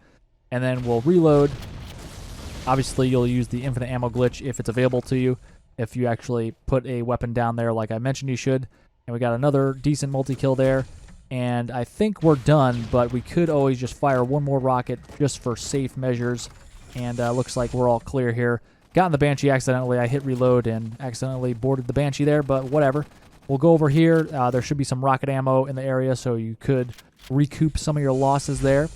And then we'll reload. Obviously, you'll use the infinite ammo glitch if it's available to you, if you actually put a weapon down there like I mentioned you should. And we got another decent multi-kill there. And I think we're done, but we could always just fire 1 more rocket just for safe measures. And looks like we're all clear here. Got in the Banshee accidentally. I hit reload and accidentally boarded the Banshee there, but whatever. We'll go over here. There should be some rocket ammo in the area, so you could recoup some of your losses there.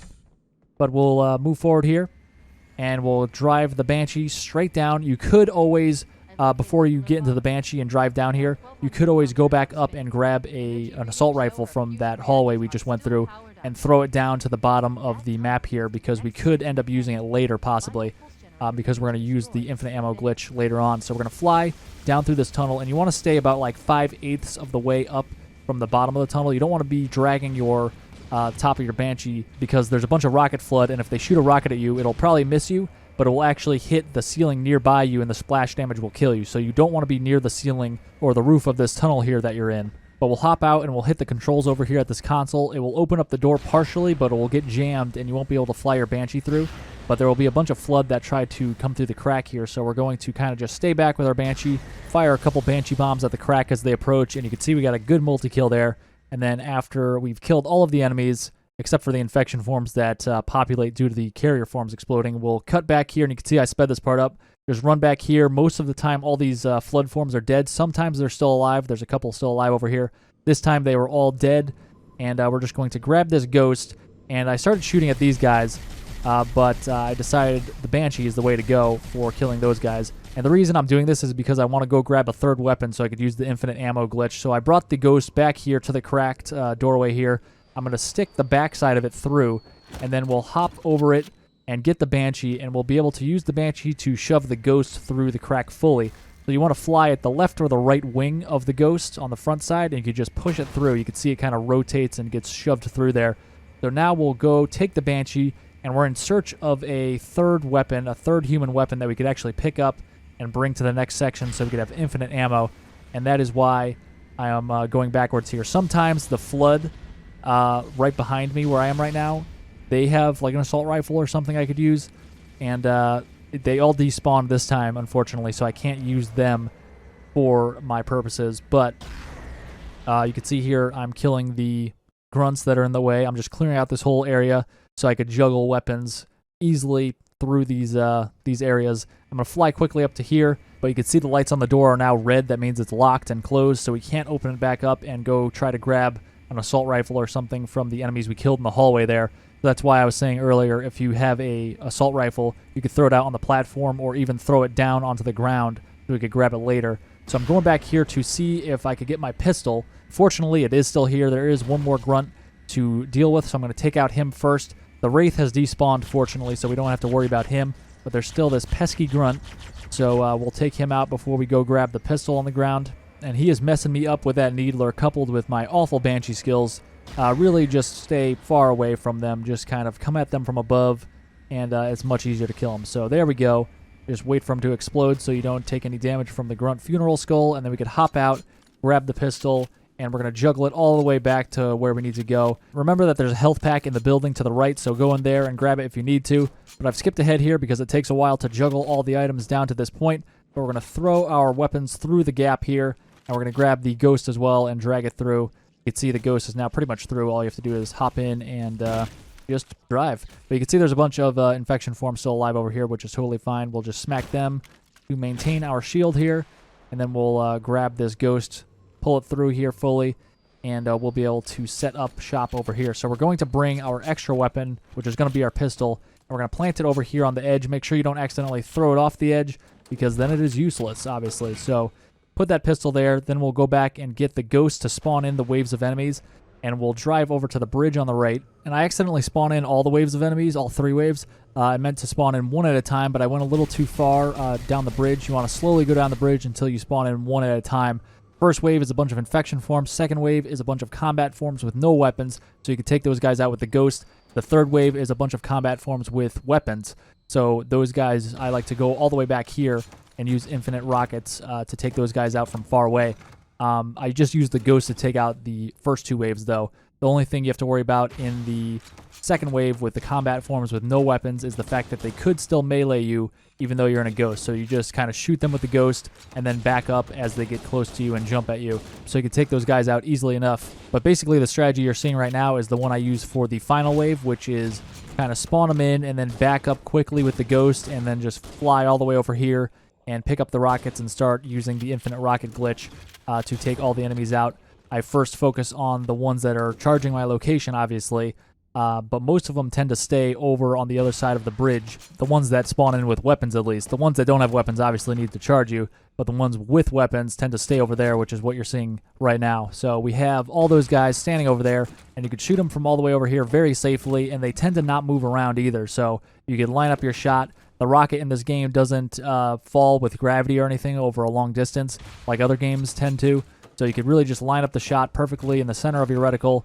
But we'll move forward here, and we'll drive the Banshee straight down. You could always, before you get into the Banshee and drive down here, you could always go back up and grab an assault rifle from that hallway we just went through and throw it down to the bottom of the map here, because we could end up using it later, possibly. Because we're going to use the infinite ammo glitch later on. So we're going to fly down through this tunnel, and you want to stay about like 5/8 of the way up from the bottom of the tunnel. You don't want to be dragging your top of your Banshee, because there's a bunch of rocket flood, and if they shoot a rocket at you, it'll probably miss you, but it will actually hit the ceiling nearby you, and the splash damage will kill you. So you don't want to be near the ceiling or the roof of this tunnel here that you're in. But we'll hop out and we'll hit the controls over here at this console. It will open up the door partially, but it will get jammed and you won't be able to fly your Banshee through. But there will be a bunch of flood that try to come through the crack here, so we're going to kind of just stay back with our Banshee, fire a couple Banshee bombs at the crack as they approach, and you can see we got a good multi-kill there. And then after we've killed all of the enemies, except for the infection forms that populate due to the carrier forms exploding. We'll cut back here, and you can see I sped this part up. Just run back here. Most of the time, all these flood forms are dead. Sometimes they're still alive. There's a couple still alive over here. This time they were all dead, and we're just going to grab this ghost. And I started shooting at these guys, but I decided the Banshee is the way to go for killing those guys. And the reason I'm doing this is because I want to go grab a third weapon so I could use the infinite ammo glitch. So I brought the ghost back here to the cracked doorway here. I'm going to stick the backside of it through, and then we'll hop over it and get the Banshee, and we'll be able to use the Banshee to shove the ghost through the crack fully. So you want to fly at the left or the right wing of the ghost on the front side, and you can just push it through. You can see it kind of rotates and gets shoved through there. So now we'll go take the Banshee, and we're in search of a third weapon, a third human weapon that we could actually pick up and bring to the next section so we could have infinite ammo. And that is why I am going backwards here. Sometimes the flood right behind me where I am right now, they have like an assault rifle or something I could use, and they all despawned this time, unfortunately, so I can't use them for my purposes. But you can see here I'm killing the grunts that are in the way. I'm just clearing out this whole area so I could juggle weapons easily through these areas. I'm going to fly quickly up to here, but you can see the lights on the door are now red. That means it's locked and closed, so we can't open it back up and go try to grab an assault rifle or something from the enemies we killed in the hallway there. That's why I was saying earlier, if you have a assault rifle, you could throw it out on the platform or even throw it down onto the ground so we could grab it later. So I'm going back here to see if I could get my pistol. Fortunately, it is still here. There is one more grunt to deal with, so I'm going to take out him first. The Wraith has despawned, fortunately, so we don't have to worry about him, but there's still this pesky grunt, so we'll take him out before we go grab the pistol on the ground. And he is messing me up with that Needler, coupled with my awful Banshee skills. Really just stay far away from them. Just kind of come at them from above, and it's much easier to kill them. So there we go. Just wait for them to explode so you don't take any damage from the Grunt Funeral Skull, and then we could hop out, grab the pistol, and we're going to juggle it all the way back to where we need to go. Remember that there's a health pack in the building to the right, so go in there and grab it if you need to. But I've skipped ahead here because it takes a while to juggle all the items down to this point. But we're going to throw our weapons through the gap here, and we're going to grab the ghost as well and drag it through. You can see the ghost is now pretty much through. All you have to do is hop in and just drive. But you can see there's a bunch of infection forms still alive over here, which is totally fine. We'll just smack them to maintain our shield here, and then we'll grab this ghost, pull it through here fully, and we'll be able to set up shop over here. So we're going to bring our extra weapon, which is going to be our pistol, and we're going to plant it over here on the edge. Make sure you don't accidentally throw it off the edge, because then it is useless, obviously. So put that pistol there, then we'll go back and get the ghost to spawn in the waves of enemies, and we'll drive over to the bridge on the right. And I accidentally spawn in all the waves of enemies, all 3 waves. I meant to spawn in 1 at a time, but I went a little too far down the bridge. You want to slowly go down the bridge until you spawn in 1 at a time. First wave is a bunch of infection forms. Second wave is a bunch of combat forms with no weapons, so you can take those guys out with the ghost. The third wave is a bunch of combat forms with weapons. So those guys, I like to go all the way back here and use infinite rockets to take those guys out from far away. I just used the ghost to take out the first 2 waves, though. The only thing you have to worry about in the second wave with the combat forms with no weapons is the fact that they could still melee you even though you're in a ghost. So you just kind of shoot them with the ghost and then back up as they get close to you and jump at you. So you can take those guys out easily enough. But basically the strategy you're seeing right now is the one I use for the final wave, which is kind of spawn them in and then back up quickly with the ghost and then just fly all the way over here and pick up the rockets and start using the infinite rocket glitch to take all the enemies out. I first focus on the ones that are charging my location, obviously, but most of them tend to stay over on the other side of the bridge. The ones that spawn in with weapons, at least. The ones that don't have weapons obviously need to charge you, but the ones with weapons tend to stay over there, which is what you're seeing right now. So we have all those guys standing over there, and you can shoot them from all the way over here very safely, and they tend to not move around either, so you can line up your shot. The rocket in this game doesn't fall with gravity or anything over a long distance like other games tend to. So you could really just line up the shot perfectly in the center of your reticle,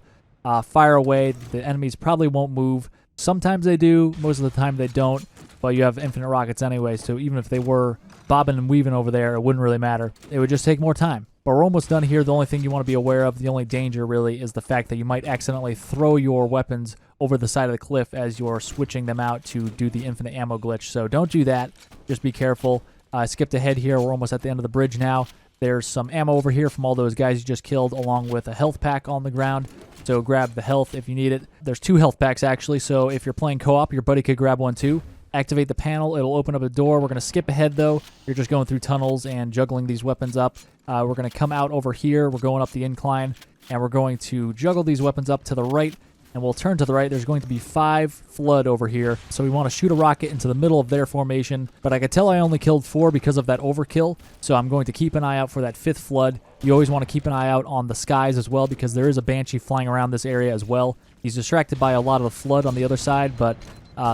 fire away. The enemies probably won't move. Sometimes they do. Most of the time they don't. But you have infinite rockets anyway, so even if they were bobbing and weaving over there, it wouldn't really matter. It would just take more time. But we're almost done here. The only thing you want to be aware of, the only danger really, is the fact that you might accidentally throw your weapons over the side of the cliff as you're switching them out to do the infinite ammo glitch. So don't do that. Just be careful. I skipped ahead here. We're almost at the end of the bridge now. There's some ammo over here from all those guys you just killed, along with a health pack on the ground. So grab the health if you need it. There's 2 health packs, actually, so if you're playing co-op, your buddy could grab one too. Activate the panel. It'll open up a door. We're going to skip ahead, though. You're just going through tunnels and juggling these weapons up. We're going to come out over here. We're going up the incline, and we're going to juggle these weapons up to the right, and we'll turn to the right. There's going to be 5 Flood over here, so we want to shoot a rocket into the middle of their formation, but I could tell I only killed 4 because of that overkill, so I'm going to keep an eye out for that 5th Flood. You always want to keep an eye out on the skies as well, because there is a Banshee flying around this area as well. He's distracted by a lot of the Flood on the other side, but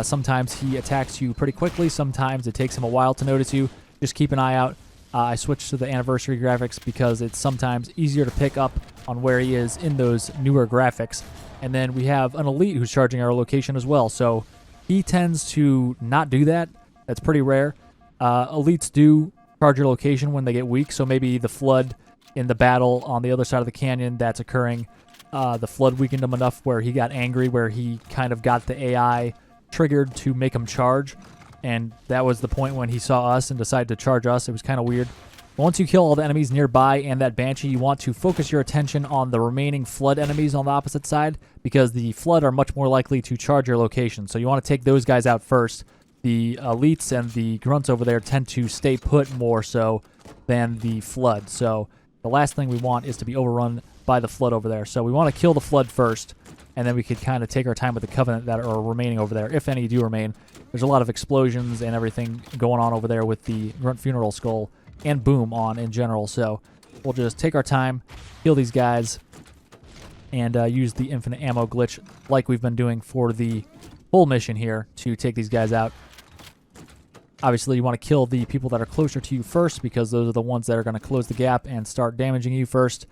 sometimes he attacks you pretty quickly. Sometimes it takes him a while to notice you. Just keep an eye out. I switched to the anniversary graphics because it's sometimes easier to pick up on where he is in those newer graphics. And then we have an elite who's charging our location as well. So he tends to not do that. That's pretty rare. Elites do charge your location when they get weak. So maybe the Flood in the battle on the other side of the canyon that's occurring, the Flood weakened him enough where he got angry, where he kind of got the AI triggered to make him charge. And that was the point when he saw us and decided to charge us. It was kind of weird. Once you kill all the enemies nearby and that Banshee, you want to focus your attention on the remaining Flood enemies on the opposite side, because the Flood are much more likely to charge your location. So you want to take those guys out first. The elites and the grunts over there tend to stay put more so than the Flood. So the last thing we want is to be overrun by the Flood over there. So we want to kill the Flood first, and then we could kind of take our time with the Covenant that are remaining over there, if any do remain. There's a lot of explosions and everything going on over there with the Grunt Funeral Skull and Boom on in general. So we'll just take our time, kill these guys, and use the infinite ammo glitch like we've been doing for the full mission here to take these guys out. Obviously, you want to kill the people that are closer to you first, because those are the ones that are going to close the gap and start damaging you first.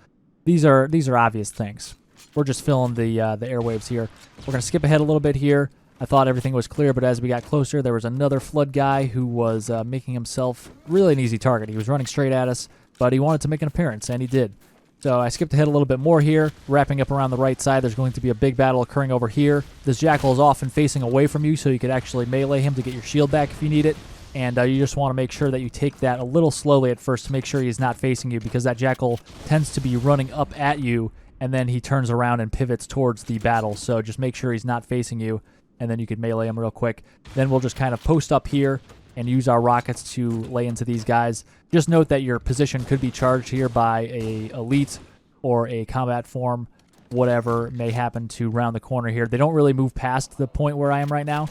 These are obvious things. We're just filling the airwaves here. We're going to skip ahead a little bit here. I thought everything was clear, but as we got closer, there was another Flood guy who was making himself really an easy target. He was running straight at us, but he wanted to make an appearance, and he did. So I skipped ahead a little bit more here, wrapping up around the right side. There's going to be a big battle occurring over here. This Jackal is often facing away from you, so you could actually melee him to get your shield back if you need it. And you just want to make sure that you take that a little slowly at first to make sure he's not facing you, because that Jackal tends to be running up at you, and then he turns around and pivots towards the battle. So just make sure he's not facing you, and then you could melee him real quick. Then we'll just kind of post up here and use our rockets to lay into these guys. Just note that your position could be charged here by a elite or a combat form, whatever may happen to round the corner here. They don't really move past the point where I am right now.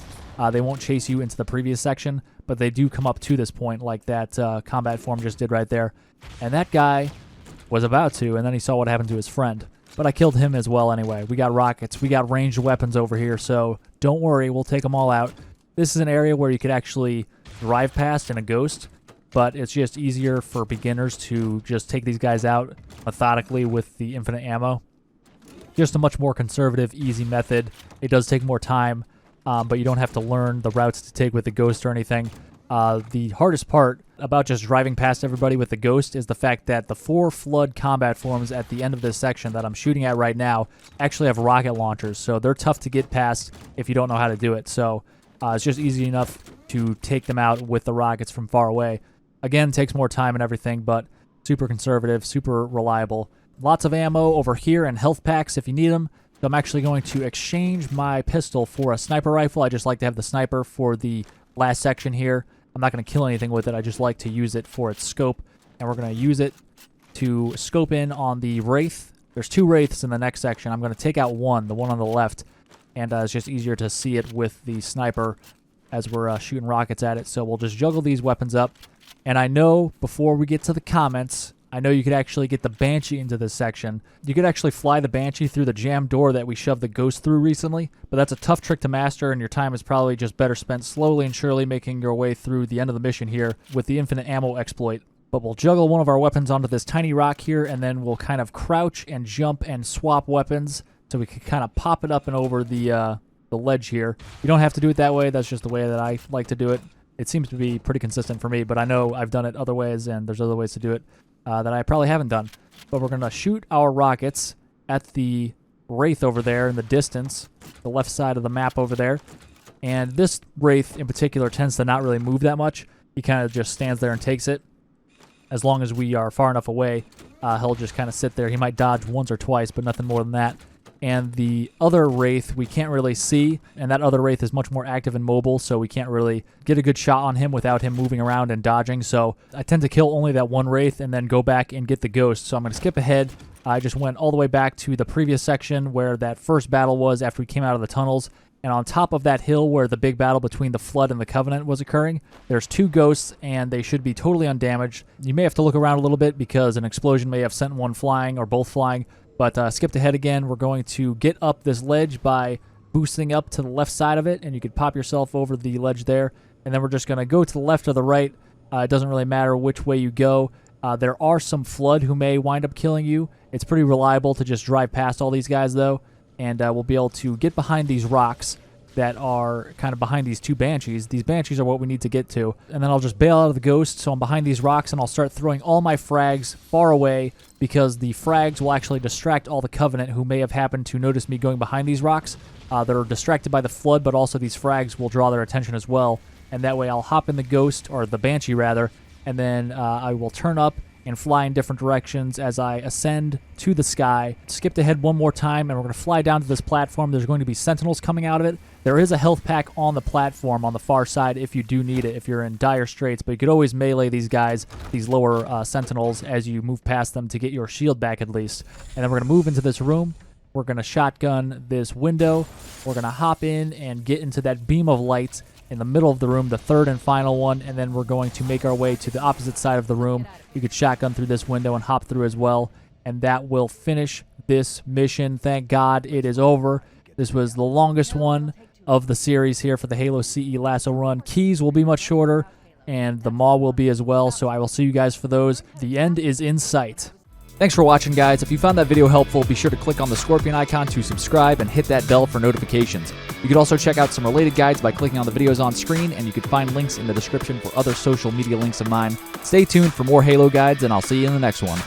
They won't chase you into the previous section, but they do come up to this point like that combat form just did right there. And that guy was about to, and then he saw what happened to his friend. But I killed him as well anyway. We got rockets. We got ranged weapons over here, so don't worry. We'll take them all out. This is an area where you could actually drive past in a Ghost, but it's just easier for beginners to just take these guys out methodically with the infinite ammo. Just a much more conservative, easy method. It does take more time, but you don't have to learn the routes to take with the Ghost or anything. The hardest part about just driving past everybody with the Ghost is the fact that the 4 Flood combat forms at the end of this section that I'm shooting at right now actually have rocket launchers, so they're tough to get past if you don't know how to do it. So it's just easy enough to take them out with the rockets from far away. Again, takes more time and everything, but super conservative, super reliable. Lots of ammo over here and health packs if you need them. So I'm actually going to exchange my pistol for a sniper rifle. I just like to have the sniper for the last section here. I'm not going to kill anything with it. I just like to use it for its scope. And we're going to use it to scope in on the Wraith. There's 2 Wraiths in the next section. I'm going to take out one, the one on the left. And it's just easier to see it with the sniper as we're shooting rockets at it. So we'll just juggle these weapons up. And I know before we get to the comments, I know you could actually get the Banshee into this section. You could actually fly the Banshee through the jam door that we shoved the Ghost through recently, but that's a tough trick to master, and your time is probably just better spent slowly and surely making your way through the end of the mission here with the infinite ammo exploit. But we'll juggle one of our weapons onto this tiny rock here, and then we'll kind of crouch and jump and swap weapons so we can kind of pop it up and over the ledge here. You don't have to do it that way. That's just the way that I like to do it. It seems to be pretty consistent for me, but I know I've done it other ways, and there's other ways to do it that I probably haven't done. But we're going to shoot our rockets at the Wraith over there in the distance, the left side of the map over there. And this Wraith in particular tends to not really move that much. He kind of just stands there and takes it. as long as we are far enough away, he'll just kind of sit there. He might dodge once or twice, but nothing more than that. And the other Wraith we can't really see, and that other Wraith is much more active and mobile, so we can't really get a good shot on him without him moving around and dodging. So I tend to kill only that one Wraith and then go back and get the Ghost. So I'm going to skip ahead. I just went all the way back to the previous section where that first battle was after we came out of the tunnels. And on top of that hill where the big battle between the Flood and the Covenant was occurring, there's 2 ghosts, and they should be totally undamaged. You may have to look around a little bit because an explosion may have sent one flying or both flying. But skipped ahead again. We're going to get up this ledge by boosting up to the left side of it, and you could pop yourself over the ledge there. And then we're just going to go to the left or the right. It doesn't really matter which way you go. There are some Flood who may wind up killing you. It's pretty reliable to just drive past all these guys, though. And we'll be able to get behind these rocks that are kind of behind these 2 Banshees. These Banshees are what we need to get to. And then I'll just bail out of the Ghost, so I'm behind these rocks, and I'll start throwing all my frags far away, because the frags will actually distract all the Covenant who may have happened to notice me going behind these rocks. They're distracted by the Flood, but also these frags will draw their attention as well. And that way I'll hop in the Ghost, or the Banshee rather, and then I will turn up and fly in different directions as I ascend to the sky. Skipped ahead one more time, and we're going to fly down to this platform. There's going to be Sentinels coming out of it. There is a health pack on the platform on the far side if you do need it, if you're in dire straits, but you could always melee these guys, these lower Sentinels, as you move past them to get your shield back at least. And then we're going to move into this room. We're going to shotgun this window. We're going to hop in and get into that beam of light in the middle of the room, the third and final one, and then we're going to make our way to the opposite side of the room. You could shotgun through this window and hop through as well, and that will finish this mission. Thank God it is over. This was the longest one of the series here for the Halo CE LASO run. Keys will be much shorter, and the Maw will be as well, so I will see you guys for those. The end is in sight. Thanks for watching, guys. If you found that video helpful, be sure to click on the scorpion icon to subscribe and hit that bell for notifications. You could also check out some related guides by clicking on the videos on screen, and you could find links in the description for other social media links of mine. Stay tuned for more Halo guides, and I'll see you in the next one.